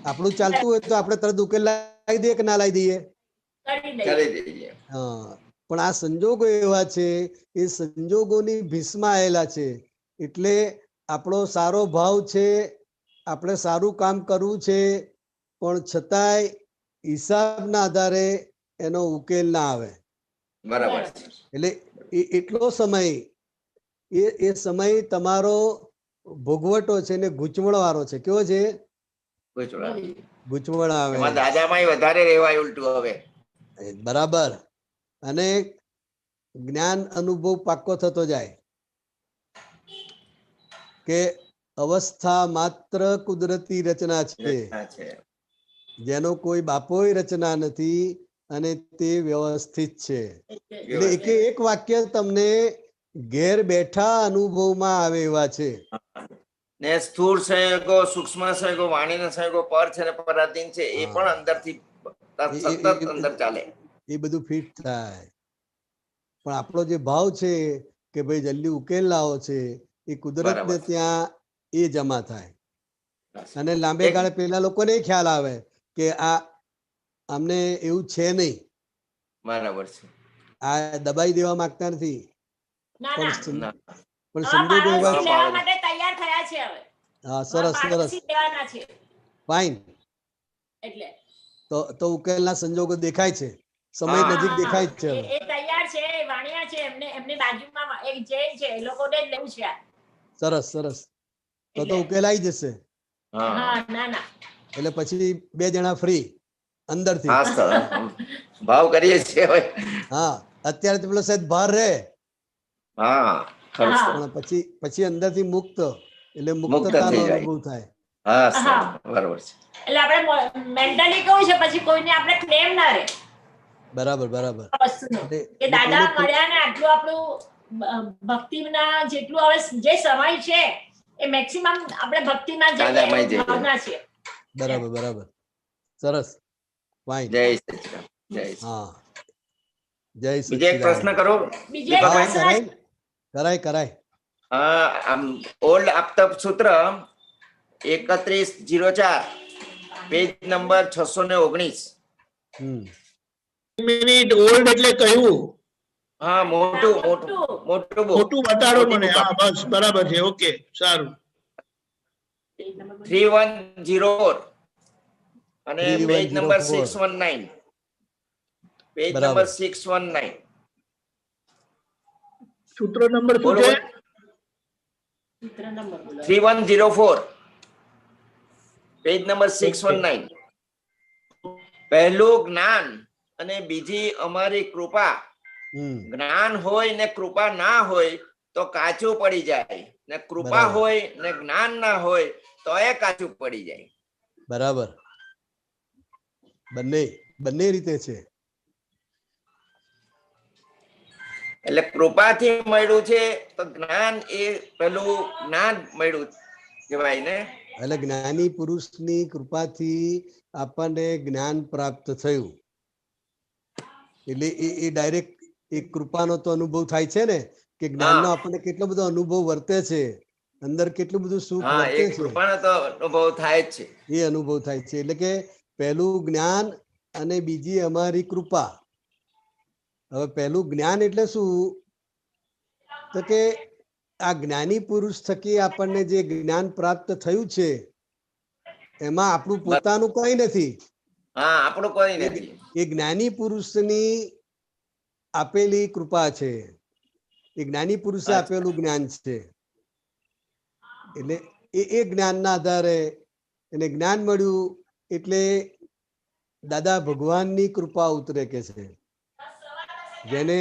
આપણું ચાલતું હોય તો આપણે તરત ઉકેલ લાવી દઈએ કે ના લાવી દઈએ? કરી દઈએ. કરી દઈએ. હા, પણ આ સંજોગો એવા છે, એ સંજોગોની ભીસમાં આવેલા છે. એટલે આપણો સારો ભાવ છે, આપણે સારું કામ કરવું છે, પણ છતાંય હિસાબના આધારે એનો ઉકેલ ના આવે. બરાબર છે. એટલે એટલો સમય એ સમય તમારો ભોગવટો છે ને ગૂંચવણ વાળો છે. કેવો છે? ગુચવાડા. ગૂંચવણ આવે. એમાં દાદામાંય વધારે રહેવાય ઉલટું હવે. બરાબર. અને જ્ઞાન અનુભવ પાક્કો થતો જાય કે અવસ્થા માત્ર કુદરતી રચના છે, રચના છે. જેનો કોઈ બાપોય રચના નથી, અને તે વ્યવસ્થિત છે. એટલે એકે એક વાક્ય તમને ઘેર બેઠા અનુભવમાં આવે એવા છે. ને સ્થૂળ સંયોગો, સૂક્ષ્મ સંયોગો, વાણીના સંયોગો પર છે ને પરાધીન છે, એ હા. પણ અંદરથી સતત અંદર ચાલે. એ બધું ફિટ થાય. પણ આપણો જે ભાવ છે કે ભાઈ જલ્દી ઉકેલ લાવો છે, એ કુદરતને બરાબર. ત્યાં એ જમા થાય. અને લાંબે એક ગાળે પેલા લોકોને ખ્યાલ આવે કે આ અમને એવું છે નહીં, બરાબર છે. આ દબાઈ દેવા માંગતા નથી, ના પણ ના ના. પણ હવે સંજોગો એવા પાડોશી છે. લેવા માટે તૈયાર થયા છે હવે. હા, હવે સરસ સરસ, પાડોશી લેવાના છે ફાઈન. એટલે તો ઉકેલના સંજોગો દેખાય છે, સમય હા. નજીક દેખાય જ છે હવે. એ તૈયાર છે, એ વાણિયા છે, એમની બાજુમાં એક જૈન છે, એ લોકોને જ લેવું છે આ. સરસ સરસ, તો એટલે ઉકેલ આવી જશે. હા. હા ના ના એટલે પછી 2 જણા ફ્રી અંદરથી. હા સર, ભાવ કરીએ છીએ હવે. હા, અત્યારે તો પેલો સહેજ ભાર રહે, હા ખરું હા. સર. પણ પછી અંદરથી મુક્ત, એટલે મુક્ત મુક્તતાનો થઈ જાય. અનુભવ થાય. હા સર, હા. બરાબર છે. એટલે આપણે મેન્ટલી કેવું છે, પછી કોઈને આપણે ક્લેમ ના રહે બરાબર બરાબર. આ વસ્તુનો કે દાદા મળ્યા ને આટલું આપણું ભક્તિના જેટલું હવે જે સમય છે એ મેક્સિમમ આપણે ભક્તિમાં જઈએ દાદામય એવું જઈએ. ભાવના છે. બરાબર બરાબર, સરસ, ફાઈન. જય સચિદાનંદ. જય સચિદાનંદ. હા, જય બીજો એક પ્રશ્ન સચ્ચિદાનંદ. કરો બીજો એક હા, દીપકભાઈ? પ્રશ્ન કરાય કરાય કરાય. આમ ઓલ્ડ આપતપ સૂત્ર 3104 પેજ નંબર 619. હમ. મિનિટ ઓલ્ડ એટલે કયું? હા, મોટું મોટું મોટું book. મોટું બતાડો મોટી મને. book હા બસ બરાબર છે, ઓકે સારું. 3104 અને પેજ નંબર 3104. 619. પેજ બરાબર. નંબર 619. સૂત્ર નંબર શું બોલો છે? બોલો. 3104 પેજ નંબર 619. પહેલું જ્ઞાન અને બીજી અમારી કૃપા. હમ. જ્ઞાન હોય ને કૃપા ના હોય તો કાચું પડી જાય, ને કૃપા બરાબર. હોય ને જ્ઞાન ના હોય તો એ કાચું પડી જાય. બરાબર, બંને રીતે છે. એટલે કૃપાથી મળ્યું છે તો જ્ઞાન એ પેલું જ્ઞાન મળ્યું કહેવાય ને. એટલે જ્ઞાની પુરુષની કૃપાથી આપણને જ્ઞાન પ્રાપ્ત થયું, એટલે એ ડાયરેક્ટ એ કૃપાનો તો અનુભવ થાય છે ને, કે જ્ઞાનનો હા આપણને કેટલો બધો અનુભવ વર્તે છે, અંદર કેટલું બધું સુખ હા, વર્તે એ છે, કૃપાનો તો અનુભવ થાય જ છે. એ અનુભવ થાય છે. એટલે કે પહેલું જ્ઞાન અને બીજી અમારી કૃપા. હવે પહેલું જ્ઞાન એટલે શું? તો કે આ જ્ઞાની પુરુષ થકી આપણને જે જ્ઞાન પ્રાપ્ત થયું છે, એમાં આપણું પોતાનું કઈ નથી. હા, આપણું કોઈ નથી. એ જ્ઞાની પુરુષની આપેલી કૃપા છે, એ જ્ઞાની પુરુષે આપેલું જ્ઞાન છે. એટલે એ જ્ઞાનના આધારે એને જ્ઞાન મળ્યું એટલે દાદા ભગવાનની કૃપા ઉતરે કે છે. જેને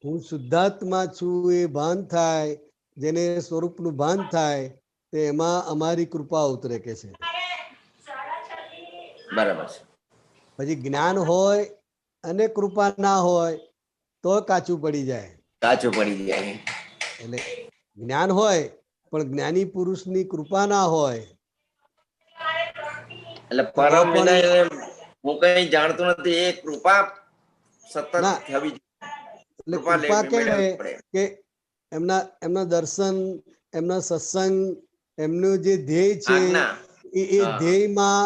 હું શુદ્ધાત્મા છું એ ભાન થાય, જેને સ્વરૂપનું ભાન થાય, તો એમાં અમારી કૃપા ઉતરે કે છે. બરાબર છે. પછી જ્ઞાન હોય અને કૃપા ના હોય તો કાચું પડી જાય. કાચું પડી જાય. એટલે જ્ઞાન હોય પણ જ્ઞાની પુરુષની કૃપા ના હોય એટલે પરમ વિનય હું કઈ જાણતો નથી, એ કૃપા સતત થવી એટલે કૃપા કેવી કે એમના દર્શન, એમના સત્સંગ, એમનું જે ધ્યેય છે એ ધ્યેયમાં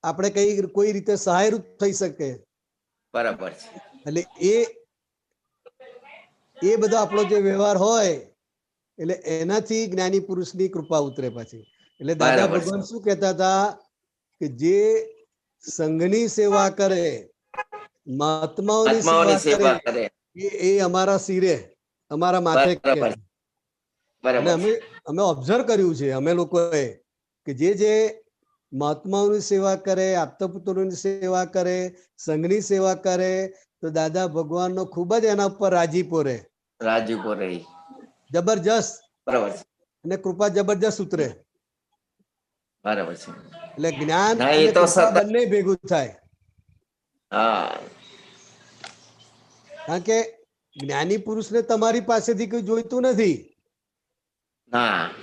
આપણે કોઈ રીતે સહાયરૂપ થઈ શકે. બરાબર છે. એટલે એ બધો આપણો જે વ્યવહાર હોય એટલે એનાથી જ્ઞાની પુરુષની કૃપા ઉતરે પછી. એટલે દાદા ભગવાન શું કહેતા હતા કે જે સંઘની સેવા કરે, મહાત્માઓની સેવા કરે, એ અમારા શિરે, અમારા માથે. અમે ઓબ્ઝર્વ કર્યું છે અમે લોકોએ કે જે મહાત્માઓની સેવા કરે, આપતપુત્રોની સેવા કરે, સંઘની સેવા કરે, તો દાદા ભગવાનનો ખૂબ જ એના ઉપર રાજીપો રહે. જબરજસ્ત. બરાબર. અને કૃપા જબરજસ્ત ઉતરે. બરાબર છે. એટલે જ્ઞાન અને કૃપા બંને ભેગું થાય. કારણ કે જ્ઞાની પુરુષને તમારી પાસેથી કોઈ જોઈતું નથી,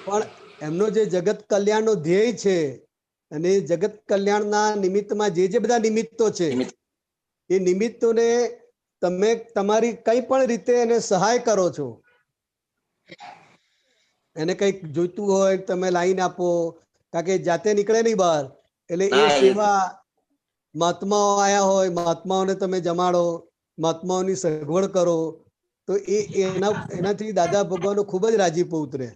પણ એમનો જે જગત કલ્યાણનો ધ્યેય છે અને જગત કલ્યાણના નિમિત્તમાં જે બધા નિમિત્તો છે એ નિમિત્તોને તમે તમારી કઈ પણ રીતે એને સહાય કરો છો. એને કંઈક જોઈતું હોય તમે લાઈન આપો, કારણ કે જાતે નીકળે નહીં બહાર. એટલે એ સેવા મહાત્માઓ આયા હોય, મહાત્માઓને તમે જમાડો, મહાત્માઓની સગવડ કરો, તો એનાથી દાદા ભગવાનનો ખૂબ જ રાજીપો ઉતરે.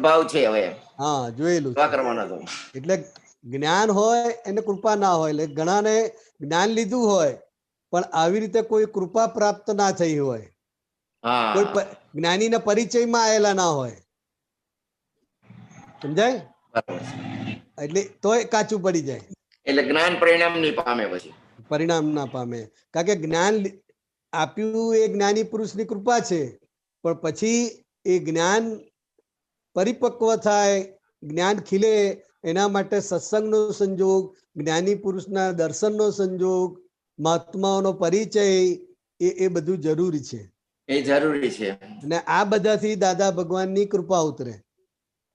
ભાવ છે હવે. હા, જોયેલું. એટલે જ્ઞાન હોય એને કૃપા ના હોય. એટલે ઘણાને જ્ઞાન લીધું હોય પણ આવી રીતે કોઈ કૃપા પ્રાપ્ત ના થઈ હોય, કોઈ જ્ઞાનીના પરિચયમાં આવેલા ના હોય. સમજાય? એટલે તોય કાચું પડી જાય. એટલે જ્ઞાન પરિણામ નહીં પામે. પછી પરિણામ ના પામે. કારણ કે જ્ઞાન આપ્યું એ જ્ઞાની પુરુષની કૃપા છે, પણ પછી એ જ્ઞાન પરિપક્વ થાય, જ્ઞાન ખીલે, એના માટે સત્સંગનો સંજોગ, જ્ઞાની પુરુષના દર્શનનો સંજોગ, મહાત્માઓનો પરિચય, એ બધું જરૂરી છે. એ જરૂરી છે. અને આ બધાથી દાદા ભગવાનની કૃપા ઉતરે.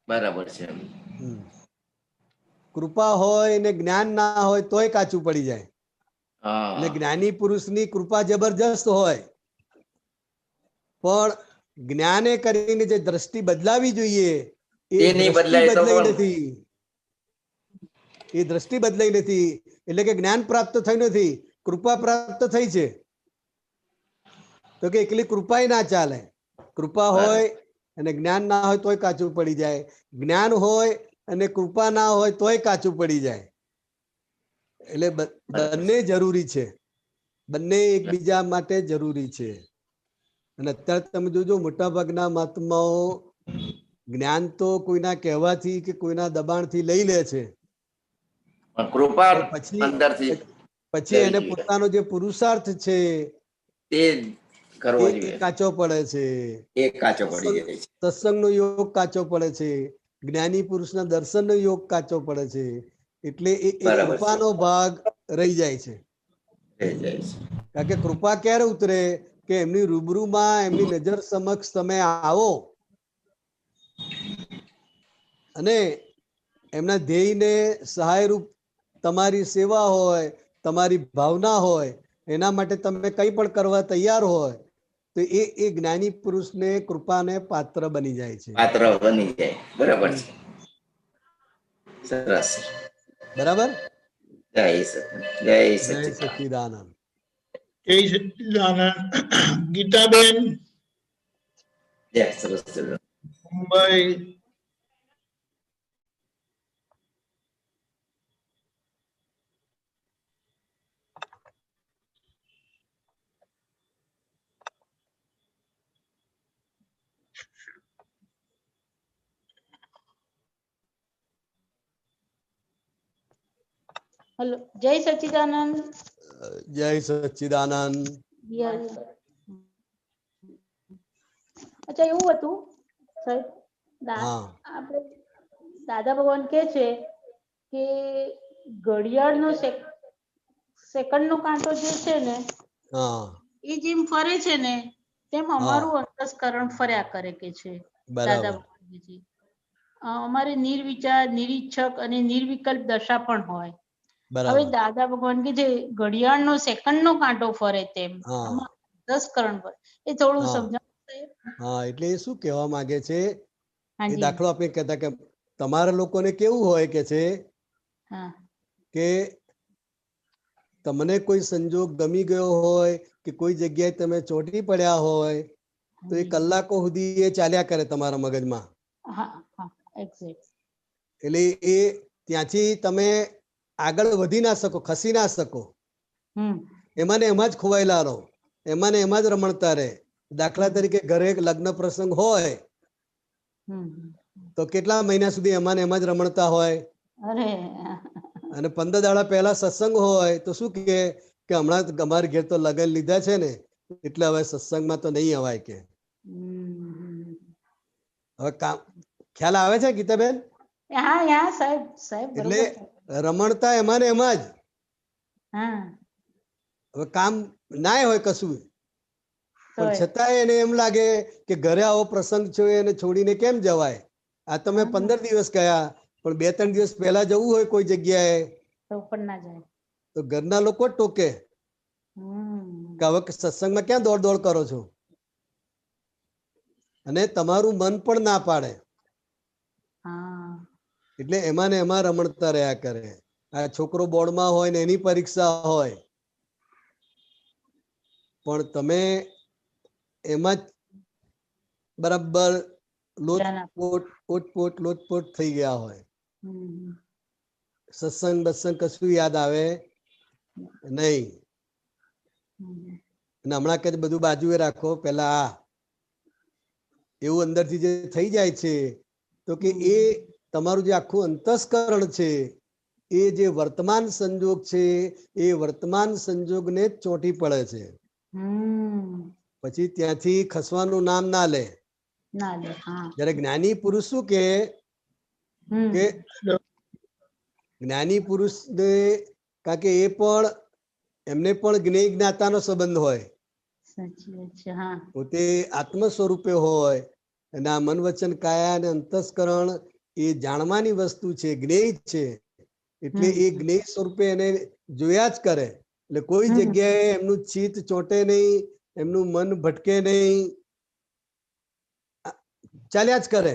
બરાબર છે. કૃપા હોય ને જ્ઞાન ના હોય તોય કાચું પડી જાય. એટલે જ્ઞાની પુરુષની કૃપા જબરજસ્ત હોય, પણ જ્ઞાને કરીને જે દ્રષ્ટિ બદલાવી જોઈએ એ બદલાઈ નથી. એ દ્રષ્ટિ બદલાઈ નથી. એટલે કે જ્ઞાન પ્રાપ્ત થયું નથી, કૃપા પ્રાપ્ત થઈ છે. તો કે એકલી કૃપા ના ચાલે. કૃપા હોય અને જ્ઞાન ના હોય તોય કાચું પડી જાય. જ્ઞાન હોય અને કૃપા ના હોય તોય કાચું પડી જાય. એટલે બંને જરૂરી છે. બંને એકબીજા માટે જરૂરી છે. અને અત્યારે તમે જોજો મોટા ભાગના મહાત્માઓ જ્ઞાન તો કોઈના કહેવાથી કે કોઈના દબાણથી લઈ લે છે, પછી એને પોતાનો જે પુરુષાર્થ છે તે કાચો પડે છે. સત્સંગનો યોગ કાચો પડે છે, જ્ઞાની પુરુષના દર્શનનો યોગ કાચો પડે છે. એટલે એ કૃપાનો ભાગ રહી જાય છે. કારણ કે કૃપા ક્યારે ઉતરે કે એમની રૂબરૂમાં, એમની નજર સમક્ષ તમે આવો અને એમના ધ્યેયને સહાયરૂપ તમારી સેવા હોય, તમારી ભાવના હોય, એના માટે તમે કંઈ પણ કરવા તૈયાર હોય, તો એ જ્ઞાની પુરુષને કૃપાને પાત્ર બની જાય છે. પાત્ર બની જાય. બરાબર છે. સરસ. બરાબર. જય સચ્ચિદાનંદ. જય સચ્ચિદાનંદ. ગીતાબેન, જય સરસ. મુંબઈ. હેલો, જય સચ્ચિદાનંદ. જય સચ્ચિદાનંદ. અચ્છા, એવું હતું સાહેબ, હા આપણે દાદા ભગવાન કે છે કે ઘડિયાળનો સેકન્ડનો કાંટો જે છે ને હા એ જેમ ફરે છે ને તેમ હા અમારું અંતસ્કરણ ફર્યા કરે કે છે દાદા બરાબર. ભગવાન કે છે. અમારે નિર્વિચાર, નિરીક્ષક અને નિર્વિકલ્પ દશા પણ હોય. હવે બરાબર. દાદા ભગવાન કે જે ઘડિયાળનો સેકન્ડનો કાંટો ફરે તેમ હા આમાં અંતસ્કરણ ફરે, એ થોડું હા સમજાવો. હા એટલે એ શું કહેવા માંગે છે, એ હાજી. દાખલો આપણે કહેતા કે તમારા લોકોને કેવું હોય કે છે હા કે તમને કોઈ સંજોગ ગમી ગયો હોય કે કોઈ જગ્યાએ તમે ચોંટી પડ્યા હોય તો એ કલાકો સુધી એ ચાલ્યા કરે તમારા મગજમાં. હા હા એક્ઝેક્ટ. એટલે એ ત્યાંથી તમે આગળ વધી ના શકો, ખસી ના શકો. એમાં ને એમાં જ ખોવાયેલા રહો, એમાં ને એમાં જ રમણતા રહે. દાખલા તરીકે ઘરે લગ્ન પ્રસંગ હોય તો કેટલા મહિના સુધી એમાં ને એમાં જ રમણતા હોય. અરે અને 15 દાડા પહેલા સત્સંગ હોય તો શું કે હમણાં અમારે ઘેર તો લગન લીધા છે ને એટલે હવે સત્સંગમાં તો નહીં અવાય કે. હવે કામ ખ્યાલ આવે છે ગીતાબેન? હા યા સાહેબ, સાહેબ એટલે બરોબર. રમણતા એમાં ને એમાં જ. હા હવે કામ ના હોય કશું, પણ તોય. છતાંય એને એમ લાગે કે ઘરે આવો પ્રસંગ છે એને છોડીને કેમ જવાય. આ તમે 15 દિવસ ગયા, પણ 2-3 દિવસ પહેલા જવું હોય કોઈ જગ્યાએ તો પણ ના જાય. તો ઘરના લોકો જ ટોકે કે હવે સત્સંગમાં ક્યાં દોડ દોડ કરો છો. અને તમારું મન પણ ના પાડે. એટલે એમાં ને એમાં રમણતા રહ્યા કરે. આ છોકરો બોર્ડમાં હોય ને એની પરીક્ષા હોય પણ તમે એમાં જ બરાબર લોટપોટ થઈ ગયા હોય. સત્સંગ બત્સંગ કશું યાદ આવે નહીં. અને હમણાં કે બધું બાજુએ રાખો, પેલા આ એવું અંદરથી જે થઈ જાય છે તો કે એ તમારું જે આખું અંતસ્કરણ છે એ જે વર્તમાન સંજોગ છે એ વર્તમાન સંજોગને જ ચોંટી પડે છે. પછી ત્યાંથી ખસવાનું નામ ના લે. ના લે. હા જ્યારે જ્ઞાની પુરુષ શું કે જ્ઞાની પુરુષને કારણ કે એ પણ એમને પણ જ્ઞેય જ્ઞાતાનો સંબંધ હોય. સાચી વાત છે. હા પોતે આત્મ સ્વરૂપે હોય અને આ મન વચન કાયા અને અંતસ્કરણ એ જાણવાની વસ્તુ છે, જ્ઞેય છે. એટલે એ જ્ઞેય સ્વરૂપે એને જોયા જ કરે. એટલે કોઈ જગ્યાએ એમનું ચિત્ત ચોંટે નહીં, એમનું મન ભટકે નહીં, ચાલ્યા જ કરે.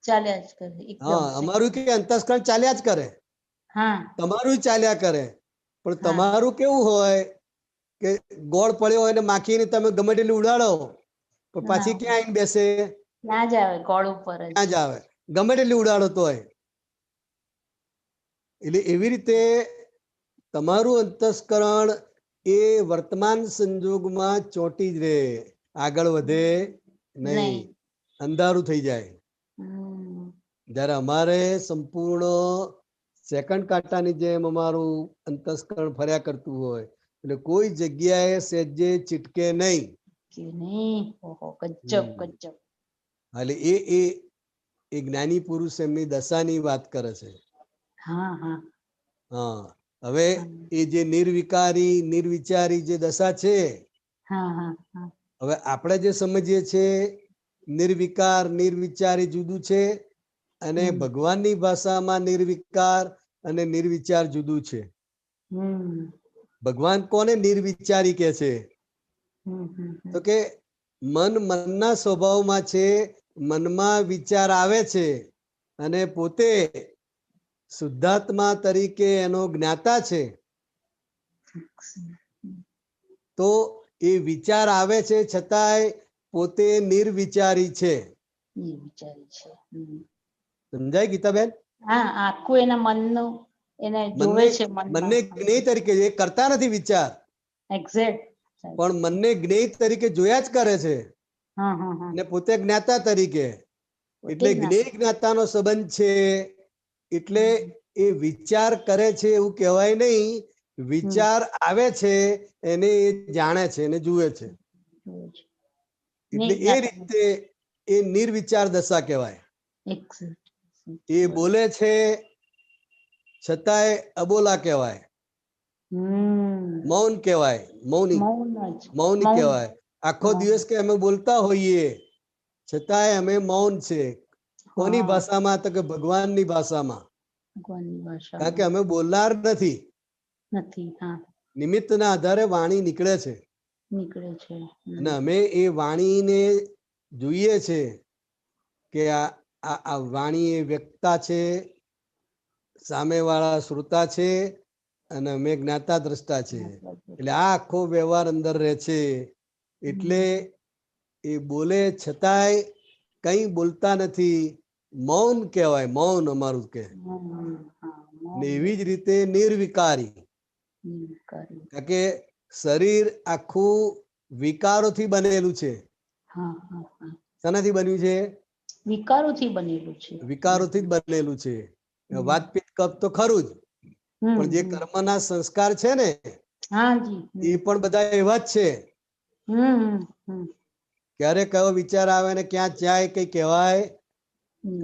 ચાલ્યા જ કરે. હા અમારું કે અંતસ્કરણ ચાલ્યા જ કરે. હા તમારું ચાલ્યા કરે. પણ તમારું કેવું હોય કે ગોળ પડ્યો હોય ને માખીને તમે ગમે તેટલી ઉડાડો પણ પાછી ક્યાં આવીને બેસે? ના જ આવે, ગોળ ઉપર જ. ક્યાં જ આવે, ગમે તેટલી ઉડાડો તોય. એટલે એવી રીતે તમારું અંતસ્કરણ એ વર્તમાન સંજોગમાં ચોંટી જ રહે, આગળ વધે નહીં, અંધારું થઈ જાય. જ્યારે અમારે સંપૂર્ણ સેકન્ડ કાંટાની જેમ અમારું અંતસ્કરણ ફર્યા કરતું હોય એટલે કોઈ જગ્યાએ સહેજે ચીટકે નહીં. એટલે એ જ્ઞાની પુરુષ એમની દશાની વાત કરે છે. હા હવે એ જે નિર્વિકારી નિર્વિચારી જે દશા છે હવે આપણે જે સમજીએ છીએ નિર્વિકાર નિર્વિચારી જુદું છે અને ભગવાનની ભાષામાં નિર્વિકાર અને નિર્વિચાર જુદું છે. ભગવાન કોને નિર્વિચારી કે છે? તો કે મનના સ્વભાવમાં છે, મનમાં વિચાર આવે છે અને પોતે શુદ્ધાત્મા તરીકે એનો જ્ઞાતા છે. તો એ વિચાર આવે છે છતાંય પોતે નિર્વિચારી છે. સમજાય ગીતાબેન? હા, આખું એના મનનું એને જોવે છે. મનને જ્ઞેય તરીકે એ કરતા નથી વિચાર, પણ મનને જ્ઞેય તરીકે જોયા જ કરે છે ને પોતે જ્ઞાતા તરીકે. એટલે જ્ઞેય જ્ઞાતાનો સંબંધ છે. એટલે એ વિચાર કરે છે એવું કહેવાય નહીં, વિચાર આવે છે એને એ જાણે છે એને જુએ છે, એટલે એ રીતે એ નિર્વિચાર દશા કહેવાય. એ બોલે છે છતાંય અબોલા કહેવાય, મૌન કહેવાય, મૌન કહેવાય. આખો દિવસ કે અમે બોલતા હોઈએ છતાંય અમે મૌન છે. કોની ભાષામાં? તો કે ભગવાનની ભાષામાં, કારણ કે અમે બોલનાર નથી. નિમિત્તના આધારે વાણી નીકળે છે અને અમે એ વાણીને જોઈએ છે કે આ વાણી એ વ્યક્તા છે, સામેવાળા શ્રોતા છે અને અમે જ્ઞાતા દ્રષ્ટા છે. એટલે આ આખો વ્યવહાર અંદર રહે છે. એટલે એ બોલે છતાંય કઈ બોલતા નથી, મૌન કહેવાય, મૌન અમારું કે. ને એવી જ રીતે નિર્વિકારી, કારણ કે શરીર આખું વિકારોથી બનેલું છે. શાનાથી બન્યું છે? વિકારોથી બનેલું છે. વિકારોથી જ બનેલું છે. વાતપિત્ત કફ તો ખરું જ, પણ જે કર્મના સંસ્કાર છે ને એ પણ બધા એવા જ છે. ક્યારે કયો વિચાર આવે ને ક્યાં જાય કઈ કહેવાય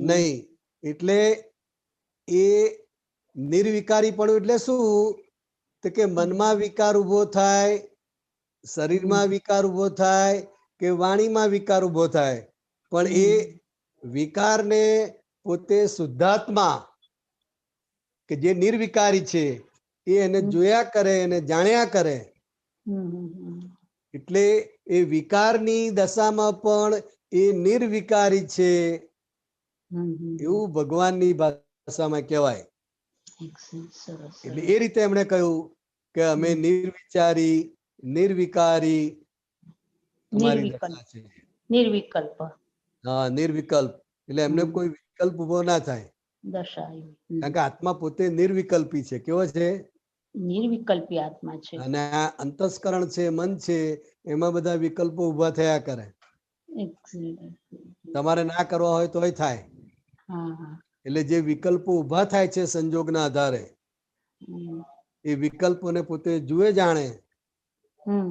નહીં. એટલે એ નિર્વિકારી પણ એટલે શું? તો કે મનમાં વિકાર ઉભો થાય, શરીરમાં વિકાર ઉભો થાય કે વાણીમાં વિકાર ઉભો થાય, પણ એ વિકારને પોતે શુદ્ધાત્મા કે જે નિર્વિકારી છે એ એને જોયા કરે, એને જાણ્યા કરે. એટલે એ વિકારની દશામાં પણ એ નિર્વિકારી છે એવું ભગવાનની ભાષામાં કહેવાય. એટલે એ રીતે એમણે કહ્યું કે અમે નિર્વિચારી, નિર્વિકારી અમારી દશા છે. નિર્વિકલ્પ. હા, નિર્વિકલ્પ. એટલે એમને કોઈ વિકલ્પ ઉભો ના થાય, કારણ કે આત્મા પોતે નિર્વિકલ્પી છે. કેવો છે? નિર્વિકલ્પી આત્મા છે. અને આ અંતસ્કરણ છે, મન છે, એમાં બધા વિકલ્પો ઉભા થયા કરે. તમારે ના કરવા હોય તોય થાય. એટલે જે વિકલ્પો ઉભા થાય છે સંજોગના આધારે, એ વિકલ્પોને પોતે જુએ જાણે,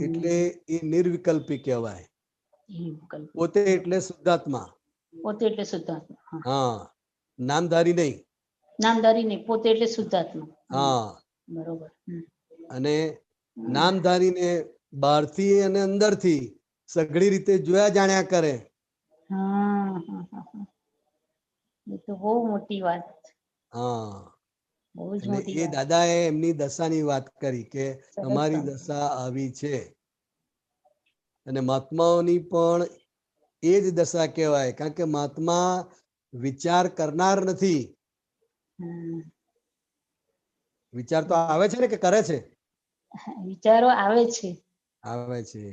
એટલે એ નિર્વિકલ્પી કહેવાય. પોતે એટલે શુદ્ધાત્મા. પોતે એટલે શુદ્ધાત્મા. હા, નામધારી નહીં. નામધારી નહીં, પોતે એટલે શુદ્ધાત્મા. હા, બરોબર. અને નામધારીને બહારથી અને અંદરથી સઘળી રીતે જોયા જાણ્યા કરે. એ તો બહુ મોટી વાત. હા, એટલે એ દાદાએ એમની દશાની વાત કરી કે અમારી દશા આવી છે. અને મહાત્માઓની પણ એ જ દશા કહેવાય, કારણ કે મહાત્મા વિચાર કરનાર નથી. વિચાર તો આવે છે ને કે કરે છે? વિચારો આવે છે. આવે છે,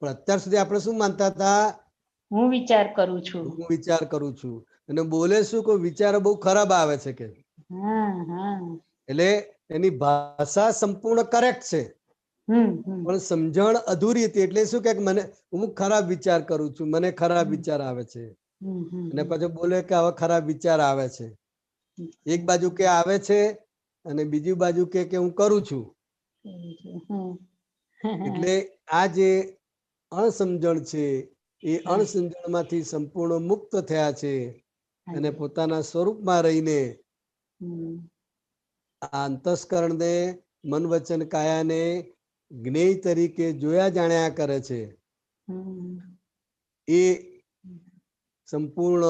પણ અત્યાર સુધી આપણે શું માનતા હતા? હું વિચાર કરું છું. હું વિચાર કરું છું. અને બોલે શું કે વિચારો બહુ ખરાબ આવે છે કે. એટલે એની ભાષા સંપૂર્ણ કરેક્ટ છે, પણ સમજણ અધૂરી હતી. એટલે શું કે મને હું ખરાબ વિચાર કરું છું, મને ખરાબ વિચાર આવે છે. અને પછી બોલે કે આવા ખરાબ વિચાર આવે છે. એક બાજુ કે આવે છે અને બીજી બાજુ કે હું કરું છું. એટલે આ જે અણસમજણ છે એ અણસમજણમાંથી સંપૂર્ણ મુક્ત થયા છે અને પોતાના સ્વરૂપમાં રહીને આ અંતસ્કરણને, મન વચન કાયાને જ્ઞેય તરીકે જોયા જાણ્યા કરે છે. એ સંપૂર્ણ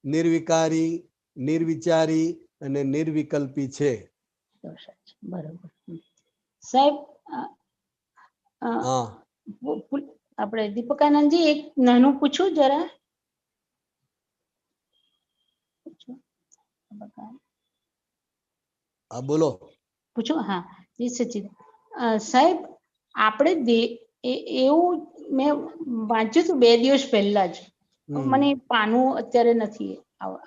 નિર્વિકારી, નિર્વિચારી અને નિર્વિકલ્પી છે. બરોબર. સાહેબ, આપણે દીપકાનંદજી એક નાનું પૂછું જરા? હા, બોલો. પૂછું? હા, જી સચિદ. સાહેબ, આપણે એવું મેં વાંચ્યું હતું 2 દિવસ પહેલા જ, મને પાનું અત્યારે નથી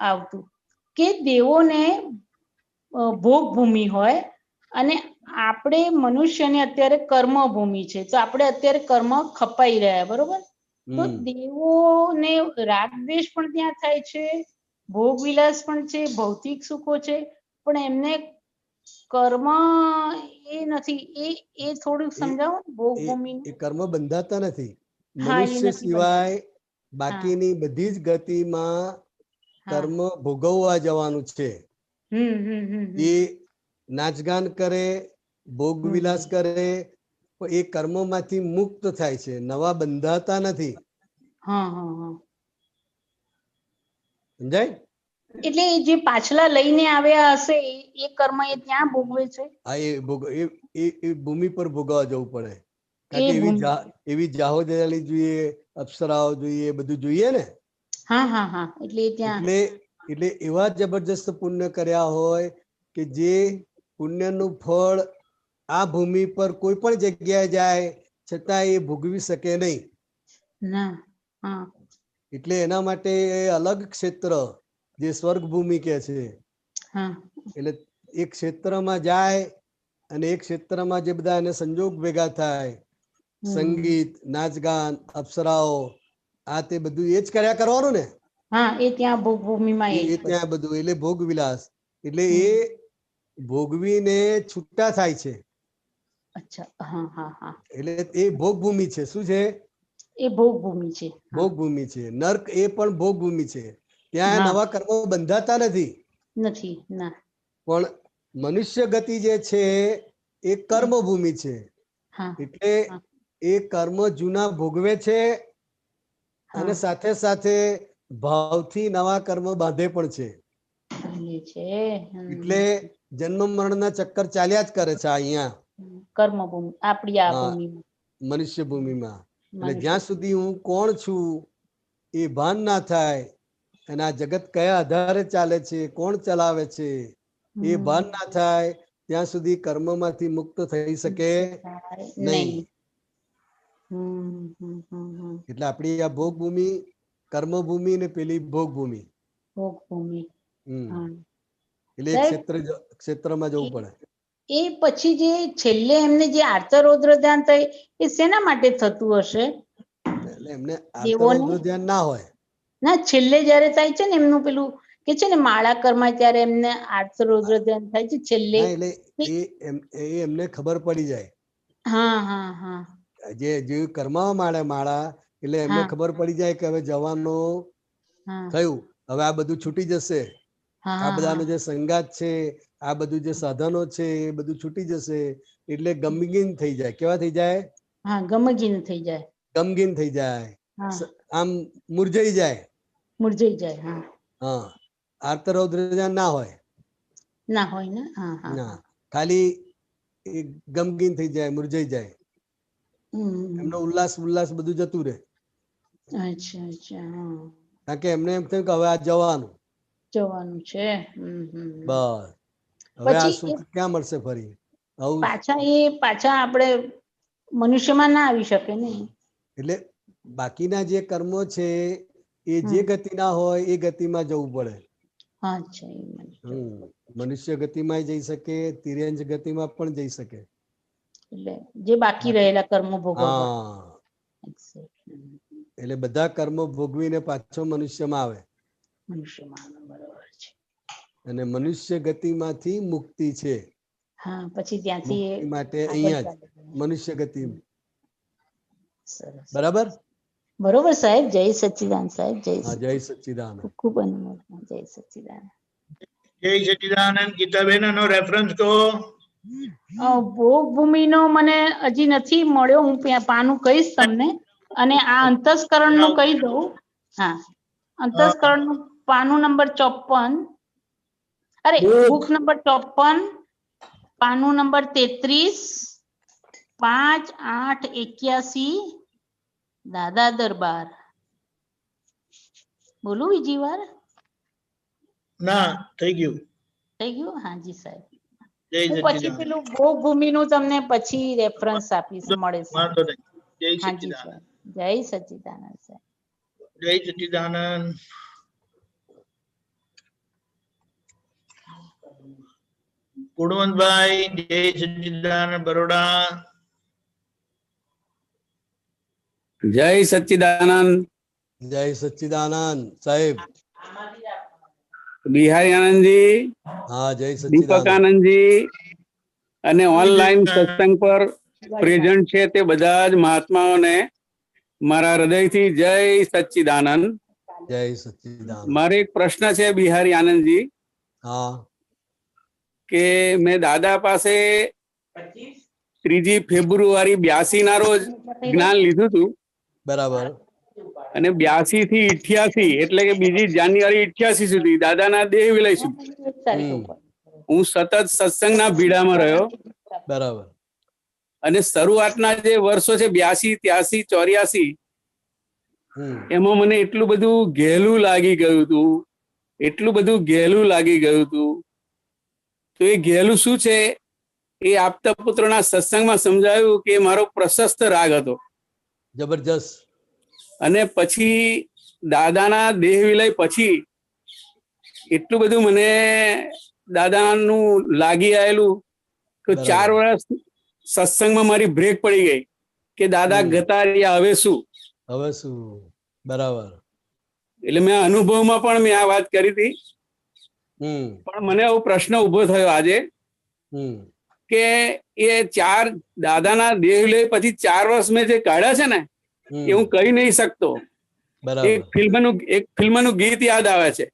આવતું, કે દેવોને ભોગ ભૂમિ હોય અને આપણે મનુષ્યને અત્યારે કર્મ ભૂમિ છે. તો આપણે અત્યારે કર્મ ખપાઈ રહ્યા, બરોબર? તો દેવોને રાગ દ્વેષ પણ ત્યાં થાય છે, ભોગ વિલાસ પણ છે, ભૌતિક સુખો છે, પણ એમને કર્મ એ નથી, એ થોડુંક સમજાવો ભોગ ભૂમિ. એ કર્મ બંધાતા નથી. હા, એ મનુષ્ય નથી સિવાય બાકીની બધી જ ગતિમાં કર્મ ભોગવવા જવાનું છે. એ નાચગાન કરે, ભોગ વિલાસ કરે, પણ એ કર્મોમાંથી મુક્ત થાય છે, નવા બંધાતા નથી. સમજાય? એટલે જે પાછલા લઈને આવ્યા હશે એ કર્મ એ ત્યાં ભોગવે છે. હા, એ ભૂમિ પર ભોગવવા જવું પડે. કારણ કે એવી જાહો દયાળી જોઈએ, અપ્સરાઓ જોઈએ, બધું જોઈએ ને. એટલે એવા જબરજસ્ત પુણ્ય કર્યા હોય કે જે પુણ્યનું ફળ આ ભૂમિ પર કોઈ પણ જગ્યાએ જાય છતાં એ ભોગવી શકે નહીં. એટલે એના માટે અલગ ક્ષેત્ર જે સ્વર્ગ ભૂમિ કે છે, એટલે એક ક્ષેત્રમાં જાય અને એક ક્ષેત્રમાં જે બધા એને સંજોગ ભેગા થાય, સંગીત, નાચગાન, અપ્સરાઓ, આ તે બધું એ જ કર્યા કરવાનું ને. એ ત્યાં ભોગ ભૂમિમાં એ ત્યાં બધું એટલે ભોગ વિલાસ, એટલે એ ભોગવીને છૂટા થાય છે. એટલે એ ભોગ ભૂમિ છે. શું છે? એ ભોગ ભૂમિ છે. ભોગ ભૂમિ છે. નર્ક એ પણ ભોગ ભૂમિ છે. ત્યાં નવા કર્મો બંધાતા નથી. પણ મનુષ્ય ગતિ જે છે એ કર્મ ભૂમિ છે. એટલે એ કર્મ જૂના ભોગવે છે અને સાથે સાથે ભાવથી નવા કર્મ બાંધે પણ છે. એટલે જન્મ મરણના ચક્કર ચાલ્યા જ કરે છે અહીંયા કર્મભૂમિ આપણી આ ભૂમિમાં, મનુષ્ય ભૂમિમાં. એટલે જ્યાં સુધી હું કોણ છું એ ભાન ના થાય અને આ જગત કયા આધારે ચાલે છે, કોણ ચલાવે છે એ ભાન ના થાય ત્યાં સુધી કર્મમાંથી મુક્ત થઈ શકે નહીં. એટલે આપણી આ ભોગ ભૂમિ કર્મભૂમિ ને પેલી ભોગ ભૂમિ. એટલે ક્ષેત્રમાં જવું પડે. એ પછી જે છેલ્લે એમને જે આર્તરૌદ્ર ધ્યાન થાય એ શેના માટે થતું હશે? એટલે એમને આર્તરૌદ્ર ધ્યાન ના હોય. ના, છેલ્લે જયારે થાય છે ને એમનું પેલું કે છે ને માળા કર્મા ત્યારે એમને આર્તરૌદ્ર ધ્યાન થાય છે છેલ્લે. એટલે એ એમને ખબર પડી જાય. જે કર્મા માળા એટલે એમને ખબર પડી જાય કે હવે જવાનું થયું, હવે આ બધું છૂટી જશે, આ બધાનો જે સંગાત છે, આ બધું જે સાધનો છે એ બધું છૂટી જશે. એટલે ગમગીન થઈ જાય. કેવા થઈ જાય? ગમગીન થઈ જાય. ગમગીન થઈ જાય, આમ મુરઝાઈ જાય. આર્તરૌદ્ર ધ્યાન ના હોય. ના, ખાલી ગમગીન થઈ જાય, મુરઝાઈ જાય. એમનો ઉલ્લાસ બધું જતું રહે. કારણ કે એમને એમ થયું કે હવે આ જવાનું છે. બસ, હવે આ સુખ ક્યાં મળશે ફરી? પાછા આપણે મનુષ્યમાં ના આવી શકે ને. એટલે બાકીના જે કર્મો છે એ જે ગતિના હોય એ ગતિમાં જવું પડે. મનુષ્ય ગતિમાં જઈ શકે, તિર્યંજ ગતિમાં પણ જઈ શકે. એટલે જે બાકી રહેલા કર્મો ભોગવવા. એટલે બધા કર્મો ભોગવીને પાછો મનુષ્યમાં આવે. અને મનુષ્ય ગતિમાંથી મુક્તિ છે. પછી ત્યાંથી માટે અહીંયા જ મનુષ્ય ગતિ. બરાબર બરોબર સાહેબ. જય સચ્ચિદાનંદ સાહેબ. જય સચ્ચિદાનંદ. ખૂબ અનુમોદન. જય સચ્ચિદાનંદ. જય સચ્ચિદાનંદ. ગીતાબેન નો રેફરન્સ કહો. ભોગ ભૂમિનો મને હજી નથી મળ્યો. હું પાનું કહીશ તમને. અને આ અંતસ્કરણ નું કહી દઉં. અંતસ્કરણ નું પાનું નંબર 54. અરે, બુક નંબર 54, પાનું નંબર 33, 5/8/81, દાદા દરબાર. બોલું બીજી વાર? ના, થઈ ગયું. હાજી સાહેબ. હું પછી પેલું ભોગ ભૂમિ નું તમને પછી રેફરન્સ આપીશ, મળે. જય સચ્ચિદાનંદ. જય સચ્ચિદાનંદ સાહેબ. જય સચ્ચિદાનંદ. ગુણવંતભાઈ, જય સચ્ચિદાનંદ, બરોડા. જય સચ્ચિદાનંદ. જય સચ્ચિદાનંદ સાહેબ. બિહારી આનંદજી, હા જય દીપક સચ્ચિદાનંદ. આનંદજી અને ઓનલાઈન સત્સંગ પર પ્રેઝન્ટ છે તે બધા જ મહાત્માઓને મારા હૃદયથી જય સચ્ચિદાનંદ. જય સચ્ચિદાનંદ. મારો એક પ્રશ્ન છે બિહારી આનંદજી, હા કે મેં દાદા પાસે 3 ફેબ્રુઆરી 82 ના રોજ જ્ઞાન લીધું હતું બરાબર. અને 82 થી 88 એટલે કે 2 જાન્યુઆરી 88 સુધી દાદાના દેહ વિલય સુધી હું સતત સત્સંગના ભીડામાં રહ્યો. બરાબર. અને શરૂઆતના જે વર્ષો છે 82, 83, 84 એમાં મને એટલું બધું ઘેલું લાગી ગયું હતું, એટલું બધું ઘેલું લાગી ગયું હતું. તો એ ઘેલું શું છે એ આપતા પુત્રોના સત્સંગમાં સમજાયું કે મારો પ્રશસ્ત રાગ હતો. જબરજસ્ત. અને પછી દાદાના દેહ વિલય પછી એટલું બધું મને દાદાનું લાગી આવેલું કે 4 વર્ષ સત્સંગમાં મારી બ્રેક પડી ગઈ કે દાદા ગતા રહ્યા, હવે શું. બરાબર. એટલે મેં અનુભવમાં પણ મેં આ વાત કરી હતી. પણ મને એવો પ્રશ્ન ઉભો થયો આજે કે એ દાદાના દેહ વિલય પછી 4 વર્ષ મેં જે કાઢ્યા છે ને એ હું કહી નહીં શકતો. એક ફિલ્મનું ગીત યાદ આવે છે,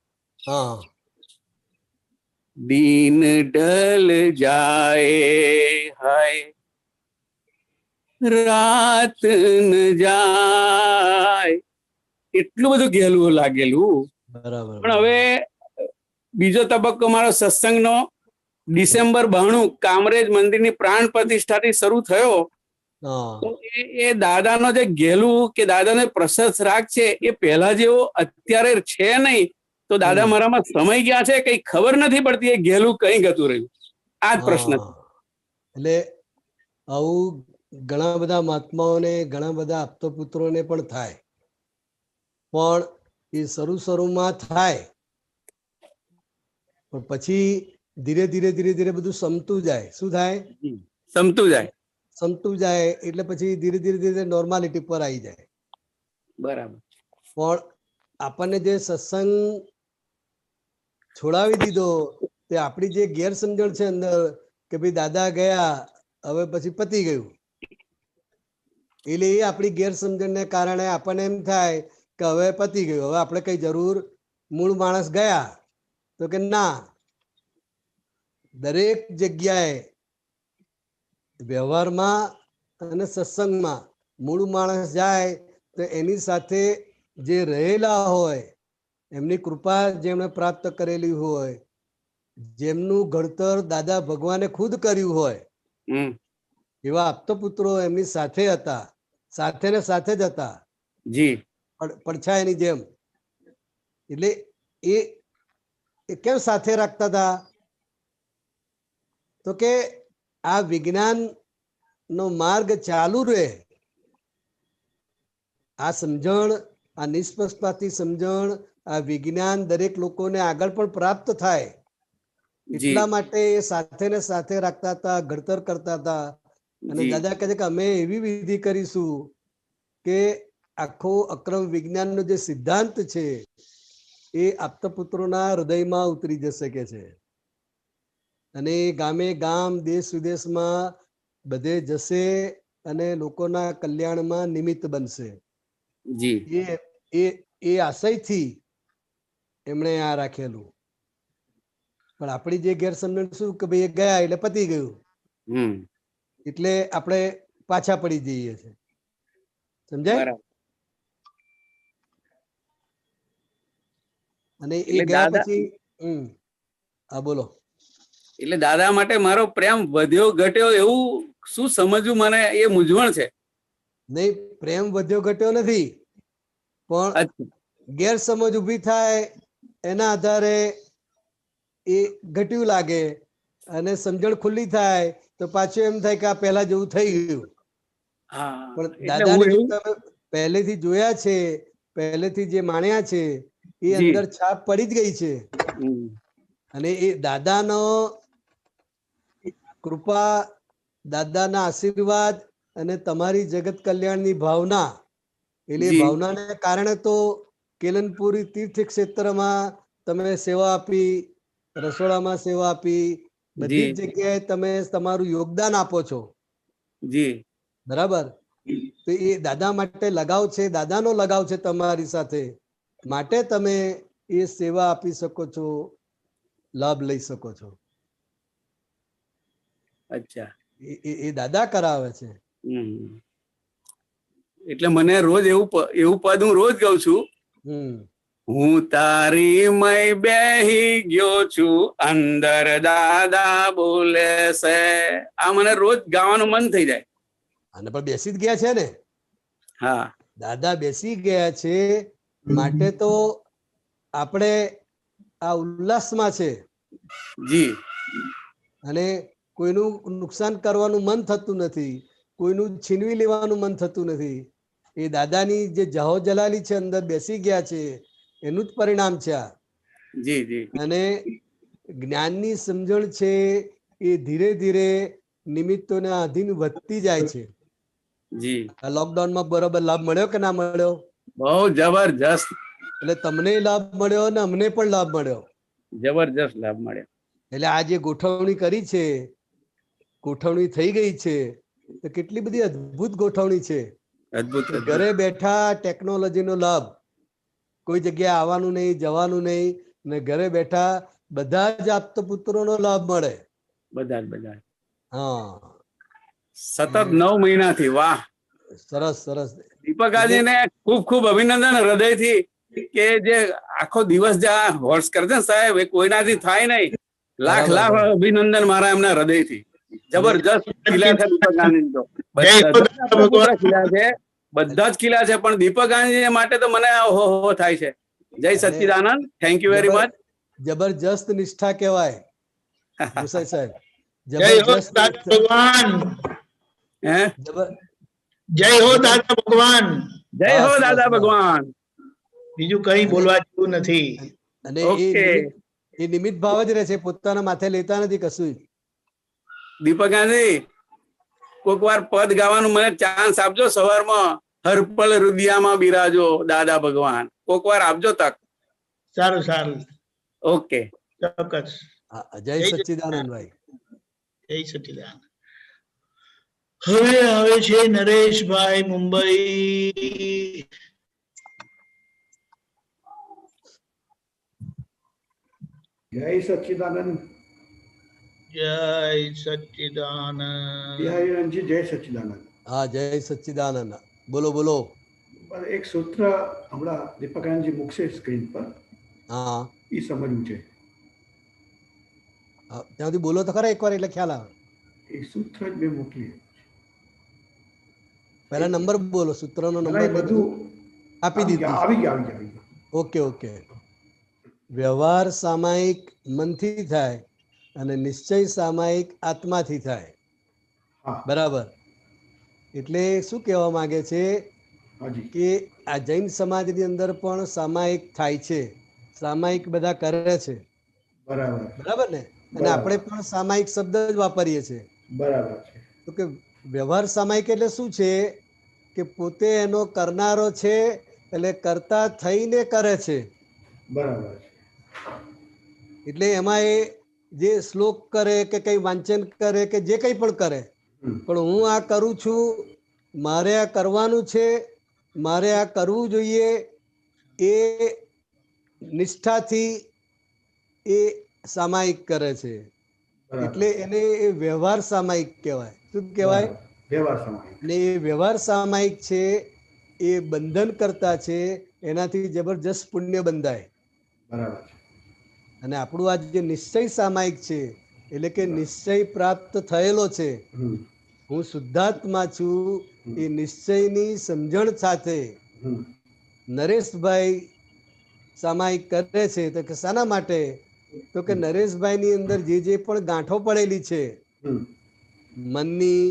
દીન ઢલ જાય હાય રાત ન જાય, એટલું બધું ઘેલું લાગેલું. પણ હવે બીજો તબક્કો મારો સત્સંગનો ડિસેમ્બર 92 કામરેજ મંદિરની પ્રાણ પ્રતિષ્ઠાથી શરૂ થયો. તો એ દાદાનો જે ઘેલું કે દાદાનો પ્રશસ્ત રાગ છે એ પહેલા જેવો અત્યારે છે નહીં. તો દાદા મારામાં સમય ગયા છે કઈ ખબર નથી પડતી, એ ઘેલું કઈ ગતું રહ્યું. આ જ પ્રશ્ન. એટલે આવું ઘણા બધા મહાત્માઓને ઘણા બધા આપતો પુત્રોને પણ થાય, પણ એ શરૂમાં થાય પણ પછી ધીરે ધીરે બધું સમતું જાય. શું થાય? સમતું જાય એટલે પછી ધીરે ધીરે નોર્માલિટી પર આવી જાય. બરાબર. પણ આપણને જે સત્સંગ છોડાવી દીધો તે આપણી જે ગેરસમજણ છે અંદર કે ભાઈ દાદા ગયા હવે પછી પતી ગયું, એટલે એ આપણી ગેરસમજણને કારણે આપણને એમ થાય કે હવે પતી ગયું, હવે આપણે કઈ જરૂર, મૂળ માણસ ગયા. તો કે ના, દરેક જગ્યાએ વ્યવહારમાં અને સત્સંગમાં મૂળ માણસ જાય તો એની સાથે જે રહેલા હોય, એમની કૃપા જેમણે પ્રાપ્ત કરેલી હોય, જેમનું ઘડતર દાદા ભગવાને ખુદ કર્યું હોય એવા આપતો પુત્રો એમની સાથે હતા, સાથે ને સાથે જ હતા પડછાયાની જેમ. એટલે એ કેમ સાથે રાખતા હતા? તો કે આ વિજ્ઞાન નો માર્ગ ચાલુ રહે, આ સમજણ, આ નિષ્પક્ષપાતી સમજણ, આ વિજ્ઞાન દરેક લોકોને આગળ પણ પ્રાપ્ત થાય એટલા માટે એ સાથે ને સાથે રાખતા હતા, ઘડતર કરતા હતા. અને દાદા કહે છે કે અમે એવી વિધિ કરીશું કે આખો અક્રમ વિજ્ઞાનનો જે સિદ્ધાંત છે એ આપતપુત્રોના હૃદયમાં ઉતરી જશે કે છે. અને ગામે ગામ, દેશ વિદેશમાં બધે જશે અને લોકોના કલ્યાણમાં નિમિત્ત બનશે. એ આશયથી એમણે આ રાખેલું. પણ આપણી જે ગેરસમજણ શું કે ભાઈ ગયા એટલે પતી ગયું, એટલે આપણે પાછા પડી જઈએ છીએ. સમજાય? અને એ ગયા પછી હા બોલો. એટલે દાદા માટે મારો પ્રેમ વધ્યો ઘટ્યો એવું શું સમજવું, મને એ મૂંઝવણ છે. નહીં, પ્રેમ વધ્યો ઘટ્યો નથી, પણ ગેરસમજ ઉભી થાય એના આધારે એ ઘટ્યું લાગે, અને સમજણ ખુલ્લી થાય તો પાછું એમ થાય કે આ પહેલા જેવું થઈ ગયું. પણ દાદાને જો તમે પહેલેથી જોયા છે, પહેલેથી જે માણ્યા છે એ અંદર છાપ પડી જ ગઈ છે. અને એ દાદાનો કૃપા, દાદાના આશીર્વાદ અને તમારી જગત કલ્યાણની ભાવના, એટલે ભાવનાને કારણે તો કેલનપુરી તીર્થ ક્ષેત્રમાં તમે સેવા આપી, રસોડામાં સેવા આપી, બધી જ જગ્યાએ તમે તમારું યોગદાન આપો છો. જી બરાબર. તો એ દાદા માટે લગાવ છે, દાદાનો લગાવ છે તમારી સાથે, માટે તમે એ સેવા આપી શકો છો, લાભ લઈ શકો છો. અચ્છા, એ દાદા કરાવે છે. એટલે મને રોજ એવું પદ હું રોજ ગાઉં છું, હું તારી મય બેહી ગયો છું, અંદર દાદા બોલે છે. આ મને રોજ ગાવાનું મન થઈ જાય. અને પણ બેસી જ ગયા છે ને. હા, દાદા બેસી ગયા છે, માટે તો આપણે આ ઉલ્લાસમાં છે. જી. અને કોઈનું નુકસાન કરવાનું મન થતું નથી, કોઈનું છીનવી લેવાનું મન થતું નથી. એ દાદાની જે જહો જલાલી છે, અંદર બેસી ગયા છે, એનું જ પરિણામ છે આ. જી જી. અને જ્ઞાનની સમજણ છે એ ધીરે ધીરે નિમિત્તોના અધીન વધતી જાય છે. જી. આ લોકડાઉનમાં બરોબર લાભ મળ્યો કે ના મળ્યો? બહુ જબરજસ્ત. એટલે તમને લાભ મળ્યો ને અમને પણ લાભ મળ્યો. જબરજસ્ત લાભ મળ્યો. એટલે આ જે ગોઠવણી કરી છે, ગોઠવણી થઈ ગઈ છે, તો કેટલી બધી અદ્ભુત ગોઠવણી છે. અદ્ભુત. ઘરે બેઠા ટેકનોલોજીનો લાભ, કોઈ જગ્યાએ આવવાનું નહીં, જવાનું નહીં, ને ઘરે બેઠા બધા જ આપતા પુત્રોનો લાભ મળે. બધા. હા, સતત 9 મહિનાથી. વાહ, સરસ સરસ. દીપકાજીને ખૂબ ખૂબ અભિનંદન હૃદયથી, કે જે આખો દિવસ જે આ હોર્સ કરે છે ને સાહેબ, એ કોઈનાથી થાય નહીં. લાખ લાખ અભિનંદન મારા એમના હૃદયથી. જબરજસ્ત ખીલા છે દીપક ગાંધી તો. બધા જ ખીલા છે, પણ દીપક ગાંધી માટે તો મને હો થાય છે. જય સચ્ચિદાનંદ, થેન્ક યુ વેરી મચ. જબરજસ્ત નિષ્ઠા કહેવાય ગુસાઈ સાહેબ. જય હો દાદા ભગવાન. જય હો દાદા ભગવાન. જય હો દાદા ભગવાન. બીજું કઈ બોલવા જેવું નથી. અને એ નિમિત્ત ભાવ જ રહે છે, પોતાના માથે લેતા નથી કશું. દીપક ગાંધી, કોઈક વાર પદ ગાવાનું મને ચાન્સ આપજો સવારમાં. હરપલ રુદિયામાં બિરાજો દાદા ભગવાન, કોઈક વાર આપજો તક. સારું સારું. ઓકે, ચોક્કસ. જય સચ્ચિદાનંદ ભાઈ. જય સચ્ચિદાનંદ. હવે આવે છે નરેશભાઈ મુંબઈ. જય સચ્ચિદાનંદ. જય સચ્ચિદાનંદ. બિહારીજી, જય સચ્ચિદાનંદ. હા, જય સચ્ચિદાનંદ. બોલો બોલો. એક સૂત્ર હમણાં દીપકાનંદજી મૂકશે સ્ક્રીન પર. હા, એ સમજવું છે. ત્યાંથી બોલો તો ખરા એકવાર, એટલે ખ્યાલ આવે. એ સૂત્ર જ મેં મોકલી. પહેલા નંબર બોલો, સૂત્રનો નંબર બધું આપી દીધું. આવી ગયા. Okay okay. વ્યવહાર સામાયિક મનથી થાય અને નિશ્ચય સામાયિક આત્માથી થાય. બરાબર. એટલે શું કહેવા માંગે છે કે આ જૈન સમાજની અંદર પણ સામાયિક થાય છે, સામાયિક બધા કરે છે. બરાબર ને? અને આપણે પણ સામાયિક શબ્દ જ વાપરીએ છીએ. બરાબર છે. તો કે વ્યવહાર સામાયિક એટલે શું છે કે પોતે એનો કરનારો છે, એટલે કરતા થઈને કરે છે. બરાબર. એટલે એમાં એ જે શ્લોક કરે કે કઈ વાંચન કરે કે જે કંઈ પણ કરે, પણ હું આ કરું છું, મારે આ કરવાનું છે, મારે આ કરવું જોઈએ, એ નિષ્ઠાથી એ સામાયિક કરે છે. એટલે એને એ વ્યવહાર સામાયિક કહેવાય. શું કહેવાય? વ્યવહાર સામાયિક. ને એ વ્યવહાર સામાયિક છે એ બંધન કરતા છે, એનાથી જબરજસ્ત પુણ્ય બંધાય. બરાબર. અને આપણું આ જે નિશ્ચય સામાયિક છે, એટલે કે નિશ્ચય પ્રાપ્ત થયેલો છે, હું શુદ્ધાત્મા છું, એ નિશ્ચયની સમજણ સાથે નરેશભાઈ સામાયિક કરે છે. તો કે શાના માટે? તો કે નરેશભાઈની અંદર જે પણ ગાંઠો પડેલી છે, મનની,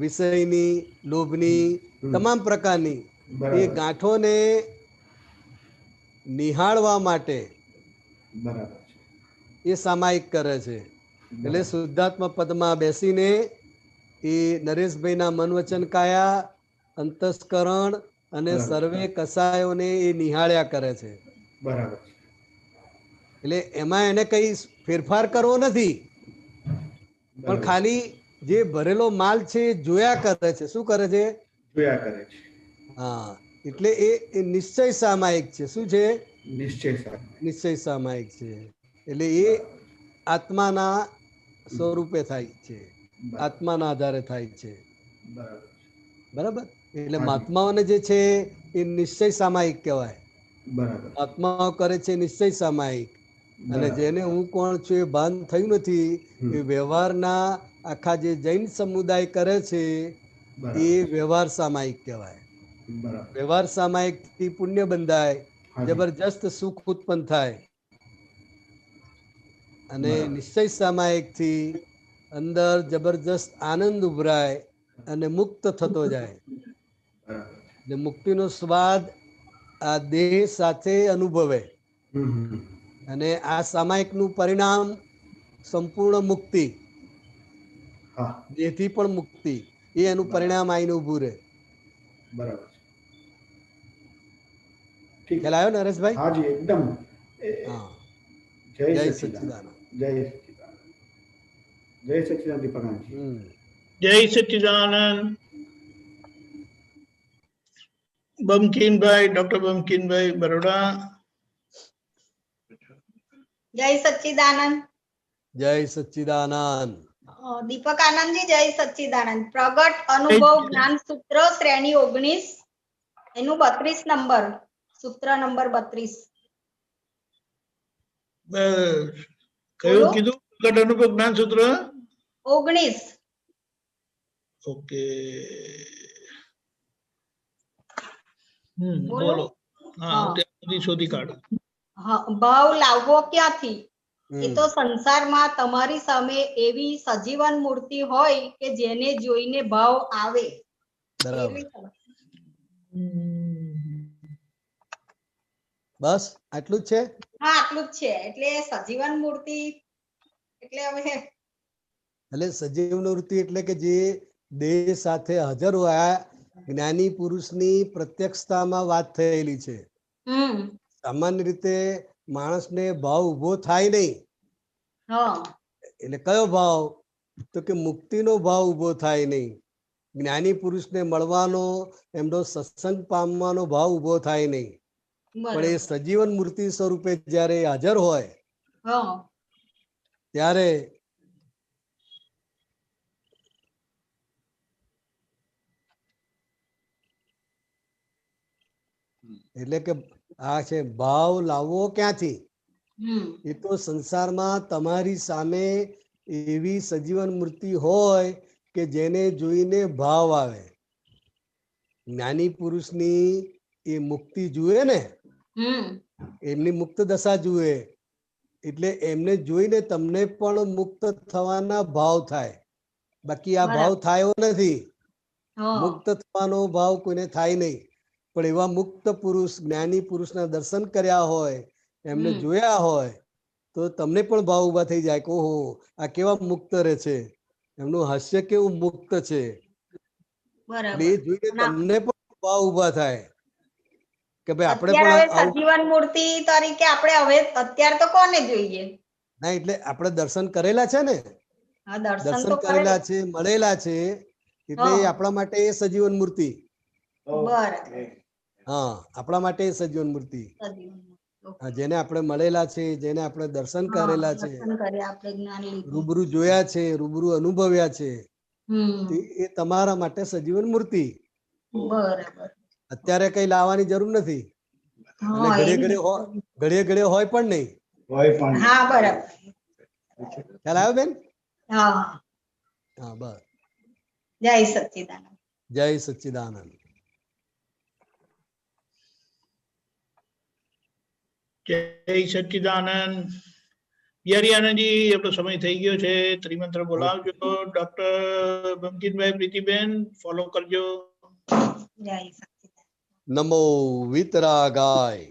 વિષયની, લોભની, તમામ પ્રકારની, એ ગાંઠોને નિહાળવા માટે એ સામાયિક કરે છે. એટલે શુદ્ધાત્મા પદમાં બેસીને એ નરેશભાઈના મન વચન કાયા, અંતસ્કરણ અને સર્વે કસાયોને એ નિહાળ્યા કરે છે. બરાબર. એટલે એમાં એને કઈ ફેરફાર કરવો નથી, પણ ખાલી જે ભરેલો માલ છે એ જોયા કરે છે. શું કરે છે? જોયા કરે છે. હા, એટલે એ નિશ્ચય સામાયિક છે. શું છે? નિશ્ચય સામાયિક છે. એટલે એ આત્માના સ્વરૂપે થાય છે, આત્માના આધારે થાય છે. બરાબર. એટલે મહાત્માઓને જે છે એ નિશ્ચય સામાયિક કહેવાય. આત્માઓ કરે છે નિશ્ચય સામાયિક, અને જેને હું કોણ છું એ ભાન થયું નથી એ વ્યવહારના આખા જે જૈન સમુદાય કરે છે એ વ્યવહાર સામાયિક કહેવાય. વ્યવહાર સામાયિક થી પુણ્ય બંધાય, જબરજસ્ત સુખ ઉત્પન્ન થાય, અને નિશ્ચય સામાયિક થી અંદર જબરજસ્ત આનંદ ઉભરાય અને મુક્ત થતો જાય. એટલે મુક્તિનો સ્વાદ આ દેહ સાથે અનુભવે, અને આ સામાયિકનું પરિણામ સંપૂર્ણ મુક્તિ, દેહથી પણ મુક્તિ, એ એનું પરિણામ આવીને ઉભું રહે. બરાબર. ખ્યાલ આવ્યો નરેશભાઈ? હાજી, એકદમ. હા. જય સચ્ચિદાનંદ. જય સચ્ચિદાનંદ. જય સચ્ચિદાનંદ દીપકાનંદજી. જય સચ્ચિદાનંદ. બમકીનભાઈ, ડોક્ટર બમકીનભાઈ બરોડા. જય સચ્ચિદાનંદ. જય સચ્ચિદાનંદ. દીપક આનંદજી, જય સચ્ચિદાનંદ. પ્રગટ અનુભવ જ્ઞાન સૂત્ર શ્રેણી 19 એનું 32 નંબર, સૂત્ર નંબર 32. કયું કીધું? પ્રગટ અનુભવ જ્ઞાન સૂત્ર 19. ઓકે. બોલો. હા, ત્યાં સુધી શોધી કાઢો. ભાવ લાવવો ક્યાંથી? એ તો સંસારમાં તમારી સામે એવી સજીવન મૂર્તિ હોય કે જેને જોઈને ભાવ આવે. બસ આટલું જ છે? હા, આટલું જ છે. એટલે સજીવન મૂર્તિ એટલે હવે એટલે સજીવન મૂર્તિ એટલે કે જે દેહ સાથે હાજર હોય, જ્ઞાની પુરુષની પ્રત્યક્ષતામાં વાત થયેલી છે. સામાન્ય રીતે માણસને ભાવ ઉભો થાય નહીં. એટલે કયો ભાવ? તો કે મુક્તિનો ભાવ ઉભો થાય નહીં. જ્ઞાની પુરુષને મળવાનો, એમનો સત્સંગ પામવાનો ભાવ ઉભો થાય નહીં. પણ એ સજીવન મૂર્તિ સ્વરૂપે જ્યારે હાજર હોય ત્યારે એટલે કે આ છે ભાવ લાવવો ક્યાંથી? એ તો સંસારમાં તમારી સામે એવી સજીવન મૂર્તિ હોય કે જેને જોઈને ભાવ આવે. જ્ઞાની પુરુષની એ મુક્તિ જુએ ને, એમની મુક્ત દશા જુએ, એટલે એમને જોઈને તમને પણ મુક્ત થવાના ભાવ થાય. બાકી આ ભાવ થયો નથી. મુક્ત થવાનો ભાવ કોઈને થાય નહીં. પણ એવા મુક્ત પુરુષ, જ્ઞાની પુરુષના દર્શન કર્યા હોય, એમને જોયા હોય, તો તમને પણ ભાવ ઉભા થઈ જાય કે ઓહો, આ કેવા મુક્ત રહે છે, એમનું હાસ્ય કેવું મુક્ત છે. એ જોઈને તમને પણ ભાવ ઉભા થાય કે ભાઈ આપણે પણ સજીવન મૂર્તિ તરીકે આપણે હવે અત્યારે તો કોને જોઈએ? ના, એટલે આપણે દર્શન કરેલા છે ને, દર્શન કરેલા છે, મળેલા છે, એટલે આપણા માટે એ સજીવન મૂર્તિ. હા, આપણા માટે સજીવન મૂર્તિ. જેને આપણે મળેલા છે, જેને આપણે દર્શન કરેલા છે, રૂબરૂ જોયા છે, રૂબરૂ અનુભવ્યા છે, એ તમારા માટે સજીવન મૂર્તિ. અત્યારે કઈ લાવવાની જરૂર નથી, અને ઘડીએ ઘડીએ હોય પણ નહીં. ખ્યાલ આવ્યો બેન? હા, બસ. જય સચ્ચિદાનંદ. જય સચ્ચિદાનંદ. જય સચ્ચિદાનંદ. યરિયાનંદજી, આપણો સમય થઈ ગયો છે. ત્રિમંત્ર બોલાવજો. ડોક્ટર બમકીનભાઈ, પ્રીતિબેન ફોલો કરજો. નમો વિતરાગાય.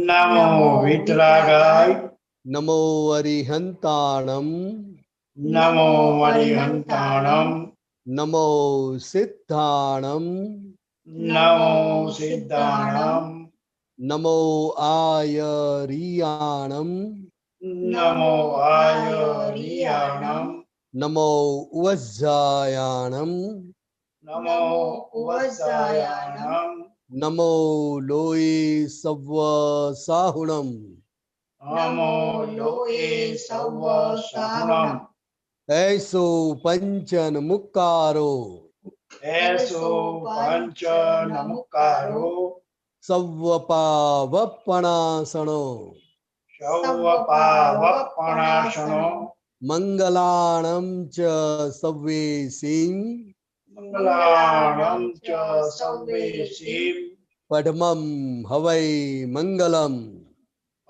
નમો વિતરાગાય. નમો અરિહંતાણમ. નમો અરિહંતાણમ. નમો સિદ્ધાણમ. નમો સિદ્ધાણમ. નમો આયરિયાણમ. નમો આયરિયાણમ નમો ઉવજ્જાયાણમ નમો ઉવજ્જાયાણમ નમો લોય સવ્વ સાહુણમ નમો લોએ સવ્વ સાહુણમ એસો પંચન મુક્કારો એસો પંચ નમુકારો સવ્વ પાવપણાસણો સૌ પાવપણાસણો મંગલાણમ ચ સવ્વેસીમ મંગલાણમ ચ સવ્વેસીમ પડમમ હવૈ મંગલમ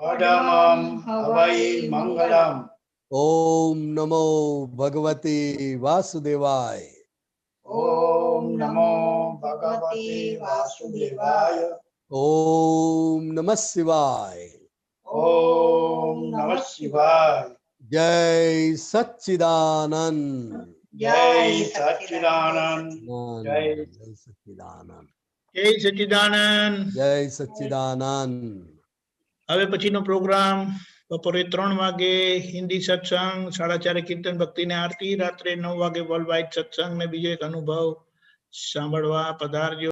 અડમમ હવૈ મંગલમ ઓમ નમો ભગવતે વાસુદેવાય ઓમ નમો ભગવતે વાસુદેવાય ઓમ નમઃ શિવાય ઓમ નમઃ શિવાય જય સચ્ચિદાનંદ જય સચ્ચિદાનંદ જય સચ્ચિદાનંદ જય સચ્ચિદાનંદ. જય સચ્ચિદાનંદ. હવે પછીનો પ્રોગ્રામ બપોરે 3 વાગે હિન્દી સત્સંગ, 4:30 કીર્તન ભક્તિ ને આરતી, રાત્રે 9 વાગે વર્લ્ડ વાઇડ સત્સંગ ને બીજો એક અનુભવ સાંભળવા પધારજો.